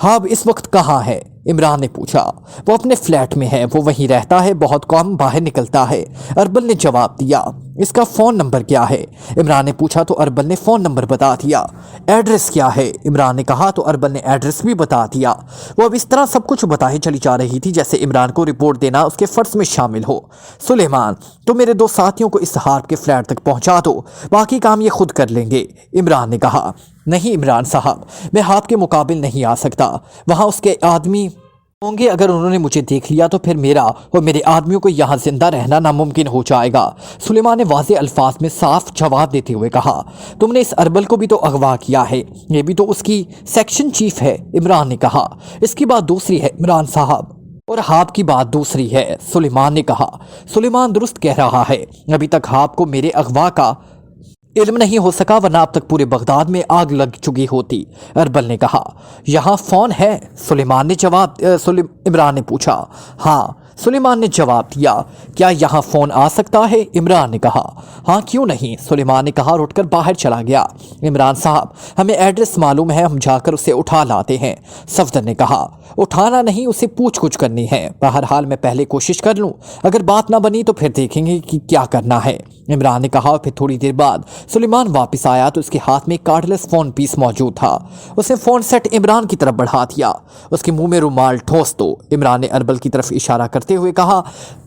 ہاب اس وقت کہاں ہے؟ عمران نے پوچھا۔ وہ اپنے فلیٹ میں ہے، وہ وہیں رہتا ہے، بہت کم باہر نکلتا ہے، اربل نے جواب دیا۔ اس کا فون نمبر کیا ہے؟ عمران نے پوچھا تو اربل نے فون نمبر بتا دیا۔ ایڈریس کیا ہے؟ عمران نے کہا تو اربل نے ایڈریس بھی بتا دیا۔ وہ اب اس طرح سب کچھ بتائے چلی جا رہی تھی جیسے عمران کو رپورٹ دینا اس کے فرض میں شامل ہو۔ سلیمان، تو میرے دو ساتھیوں کو اس ہارب کے فلیٹ تک پہنچا دو، باقی کام یہ خود کر لیں گے، عمران نے کہا۔ نہیں عمران صاحب، میں ہارب کے مقابل نہیں آ سکتا، وہاں اس کے آدمی ہوں گے، اگر انہوں نے مجھے دیکھ لیا تو پھر میرا اور میرے آدمیوں کو یہاں زندہ رہنا ناممکن ہو جائے گا، سلیمان نے واضح الفاظ میں صاف جواب دیتے ہوئے کہا۔ تم نے اس اربل کو بھی تو اغوا کیا ہے، یہ بھی تو اس کی سیکشن چیف ہے، عمران نے کہا۔ اس کی بات دوسری ہے عمران صاحب، اور ہاب کی بات دوسری ہے، سلیمان نے کہا۔ سلیمان درست کہہ رہا ہے، ابھی تک ہاب کو میرے اغوا کا علم نہیں ہو سکا، ورنہ اب تک پورے بغداد میں آگ لگ چکی ہوتی، اربل نے کہا۔ یہاں فون ہے؟ عمران نے پوچھا۔ ہاں، سلیمان نے جواب دیا۔ کیا یہاں فون آ سکتا ہے؟ عمران نے کہا۔ ہاں کیوں نہیں، سلیمان نے کہا اور اٹھ کر باہر چلا گیا۔ عمران صاحب، ہمیں ایڈریس معلوم ہے، ہم جا کر اسے اٹھا لاتے ہیں، صفدر نے کہا۔ اٹھانا نہیں، اسے پوچھ گچھ کرنی ہے، بہرحال میں پہلے کوشش کر لوں، اگر بات نہ بنی تو پھر دیکھیں گے کہ کیا کرنا ہے، عمران نے کہا۔ اور پھر تھوڑی دیر بعد سلیمان واپس آیا تو اس کے ہاتھ میں کارڈلیس فون پیس موجود تھا۔ اس نے فون سیٹ عمران کی طرف بڑھا دیا۔ اس کے منہ میں رومال ٹھوس دو، عمران نے اربل کی طرف اشارہ کرتے ہوئے کہا۔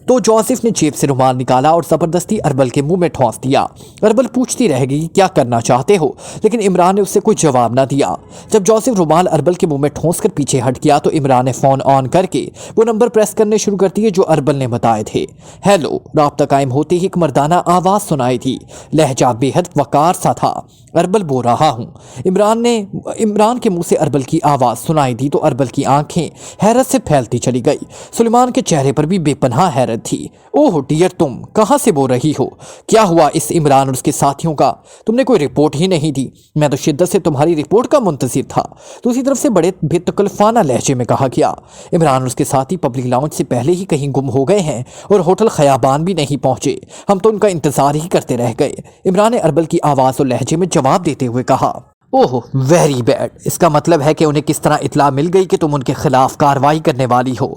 तो जोसेफ ने जेब से रुमाल निकाला और जबरदस्ती अरबल के मुंह में ठोंस दिया। अरबल पूछती रह गई क्या करना चाहते हो, लेकिन इमरान ने उससे कोई जवाब ना दिया। जब जोसेफ रुमाल अरबल के मुंह में ठोंस कर पीछे हट गया तो इमरान ने फोन ऑन करके वो नंबर प्रेस करने शुरू कर दिए जो अरबल ने बताए थे। हेलो, राब्ता कायम होते ही एक मर्दाना आवाज सुनाई थी। लहजा बेहद वकार सा था। अरबल बोल रहा हूँ। इमरान के मुंह से अरबल की आवाज सुनाई दी तो अरबल की आंखें हैरत से फैलती चली गई। सुलेमान के चेहरे पर भी बेपनाह हैरत थी। ओह डियर, तुम कहाँ से बोल रही हो? क्या हुआ इस इमरान और उसके साथियों का? तुमने कोई रिपोर्ट ही नहीं दी। मैं तो शिद्दत से तुम्हारी रिपोर्ट का मुंतजिर था। दूसरी तरफ से बड़े बेतकल्फाना लहजे में कहा गया। इमरान और उसके साथी पब्लिक लाउंज से पहले ही कहीं गुम हो गए हैं और होटल खयाबान भी नहीं पहुंचे। हम तो उनका इंतजार ही करते रह गए। इमरान ने अरबल की आवाज और लहजे में जवाब देते हुए कहा। ओह वेरी बैड, इसका मतलब है कि उन्हें किस तरह इत्ला मिल गई कि तुम उनके खिलाफ कार्रवाई करने वाली हो।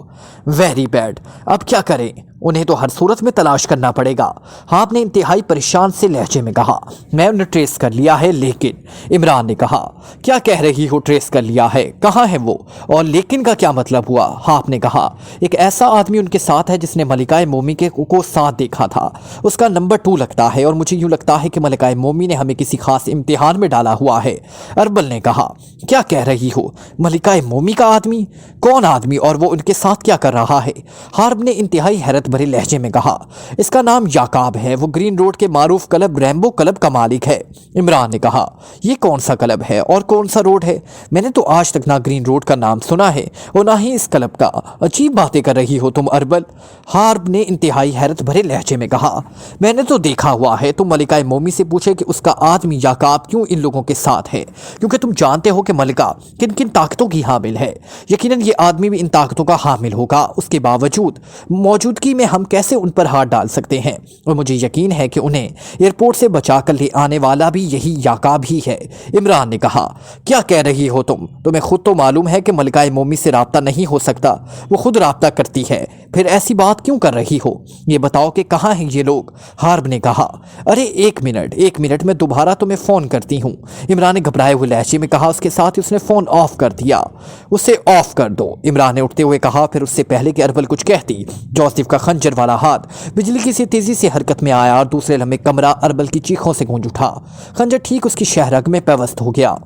वेरी बैड, अब क्या करें? उन्हें तो हर सूरत में तलाश करना पड़ेगा। आपने इंतहाई परेशान से लहजे में कहा। मैं उन्हें ट्रेस कर लिया है, लेकिन इमरान ने कहा। क्या कह रही हो ट्रेस कर लिया है? कहाँ है वो? और लेकिन का क्या मतलब हुआ? आपने कहा एक ऐसा आदमी उनके साथ है जिसने मलिकाए मोमी को साथ देखा था। उसका नंबर 2 लगता है और मुझे यूँ लगता है कि मलिकाए मोमी ने हमें किसी खास इम्तिहान में डाला हुआ है। अरबल ने कहा। क्या कह रही हो? मलिकाए मोमी का आदमी? कौन आदमी और वो उनके साथ क्या कर रहा है? हार्ब ने इंतहाई हैरत भरे लहजे में कहा। इसका नाम याकाब है। वो ग्रीन रोड के मारूफ क्लब रैम्बो क्लब का मालिक है। इमरान ने कहा। ये कौन सा क्लब है और कौन सा रोड है? मैंने तो आज तक ना ग्रीन रोड का नाम सुना है और ना ही इस क्लब का। अजीब बातें कर रही हो तुम अरबल। हार्ब ने इंतहाई हैरत भरे लहजे में कहा। मैंने तो देखा हुआ है। तुम मलिकाए मोमी से पूछे कि उसका आदमी याकाब क्यों इन लोगों के साथ है, क्योंकि तुम जानते हो कि मलिका किन किन ताकतों की हामिल है। यकीनन ये आदमी भी इन ताकतों का हामिल होगा। उसके बावजूद मौजूदगी में हम कैसे उन पर हाथ डाल सकते हैं? और मुझे यकीन है कि उन्हें एयरपोर्ट से बचा कर ले आने वाला भी यही याकाब ही है। इमरान ने कहा। क्या कह रही हो तुम? तुम्हें खुद तो मालूम है कि मलिकाए मोमी से राब्ता नहीं हो सकता। वो खुद राब्ता करती है। फिर ऐसी बात क्यों कर रही हो? ये बताओ कि कहाँ हैं ये लोग? हार्ब ने कहा। अरे एक मिनट मैं दोबारा तुम्हें फोन करती हूँ। इमरान ने घबराए हुए लहजे में कहा। उसके साथ ही उसने फोन ऑफ कर दिया। उसे ऑफ कर दो, इमरान ने उठते हुए कहा। फिर उससे पहले कि अरबल कुछ कहती, जोसेफ का खंजर वाला हाथ बिजली की सी तेजी से हरकत में आया और दूसरे लम्हे कमरा अरबल की चीखों से गूंज उठा। खंजर ठीक उसकी शहरग में पेवस्त हो गया।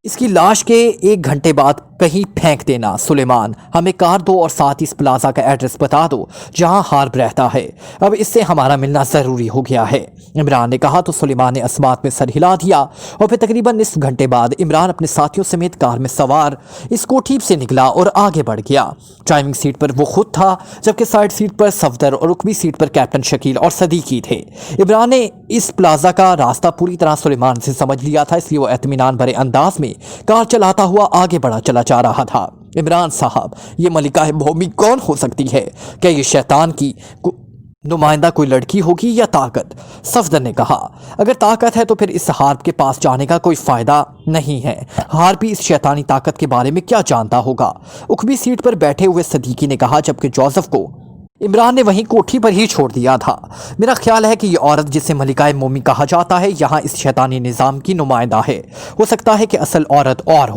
इसकी लाश के 1 घंटे बाद कहीं फेंक देना। सुलेमान, हमें कार दो और साथ ही इस प्लाजा का एड्रेस बता दो जहां हार्ब रहता है। अब इससे हमारा मिलना ज़रूरी हो गया है, इमरान ने कहा। तो सुलेमान ने अस्मात में सर हिला दिया और फिर तकरीबन निस्फ घंटे बाद इमरान अपने साथियों समेत कार में सवार इस कोठी से निकला और आगे बढ़ गया। ड्राइविंग सीट पर वो खुद था, जबकि साइड सीट पर सफदर और रुकबी सीट पर कैप्टन शकील और सदीकी थे। इमरान ने इस प्लाजा का रास्ता पूरी तरह सुलेमान से समझ लिया था, इसलिए वो एतमीनान भरे अंदाज में कार चलाता हुआ आगे बढ़ा चला जा रहा था। इमरान साहब, ये मलिका मोमी कौन हो सकती है? क्या ये शैतान की नुमाइंदा कोई लड़की होगी या ताकत? सफदर ने कहा। अगर ताकत है तो फिर इस हार्ब के पास जाने का कोई फायदा नहीं है। हार्ब भी इस शैतानी ताकत के बारे में क्या जानता होगा? उखबी सीट पर बैठे हुए सदीकी ने कहा, जबकि जोसेफ को इमरान ने वहीं कोठी पर ही छोड़ दिया था। मेरा ख्याल है कि ये औरत जिसे मलिकाए मोमी कहा जाता है यहाँ इस शैतानी निज़ाम की नुमाइंदा है। हो सकता है कि असल औरत और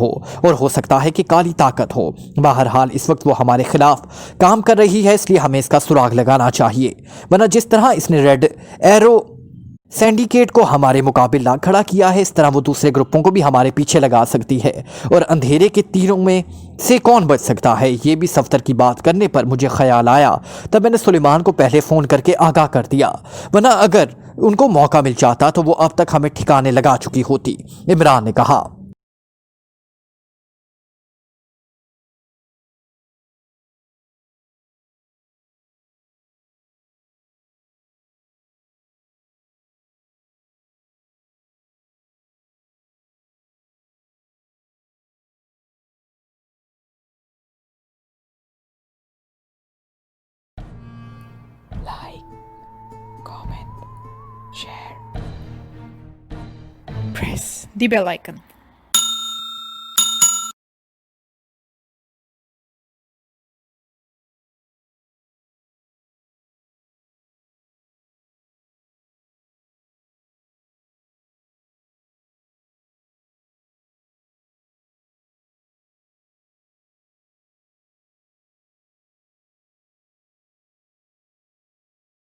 हो सकता है कि काली ताकत हो। बहरहाल इस वक्त वो हमारे खिलाफ काम कर रही है, इसलिए हमें इसका सुराग लगाना चाहिए, वरना जिस तरह इसने रेड एरो सिंडिकेट को हमारे मुकाबला खड़ा किया है, इस तरह वो दूसरे ग्रुपों को भी हमारे पीछे लगा सकती है और अंधेरे के तीरों में से कौन बच सकता है? ये भी सफ्तर की बात करने पर मुझे ख्याल आया, तब मैंने सुलेमान को पहले फ़ोन करके आगाह कर दिया, वरना अगर उनको मौका मिल जाता तो वो अब तक हमें ठिकाने लगा चुकी होती, इमरान ने कहा। Like, comment, share, press the bell icon.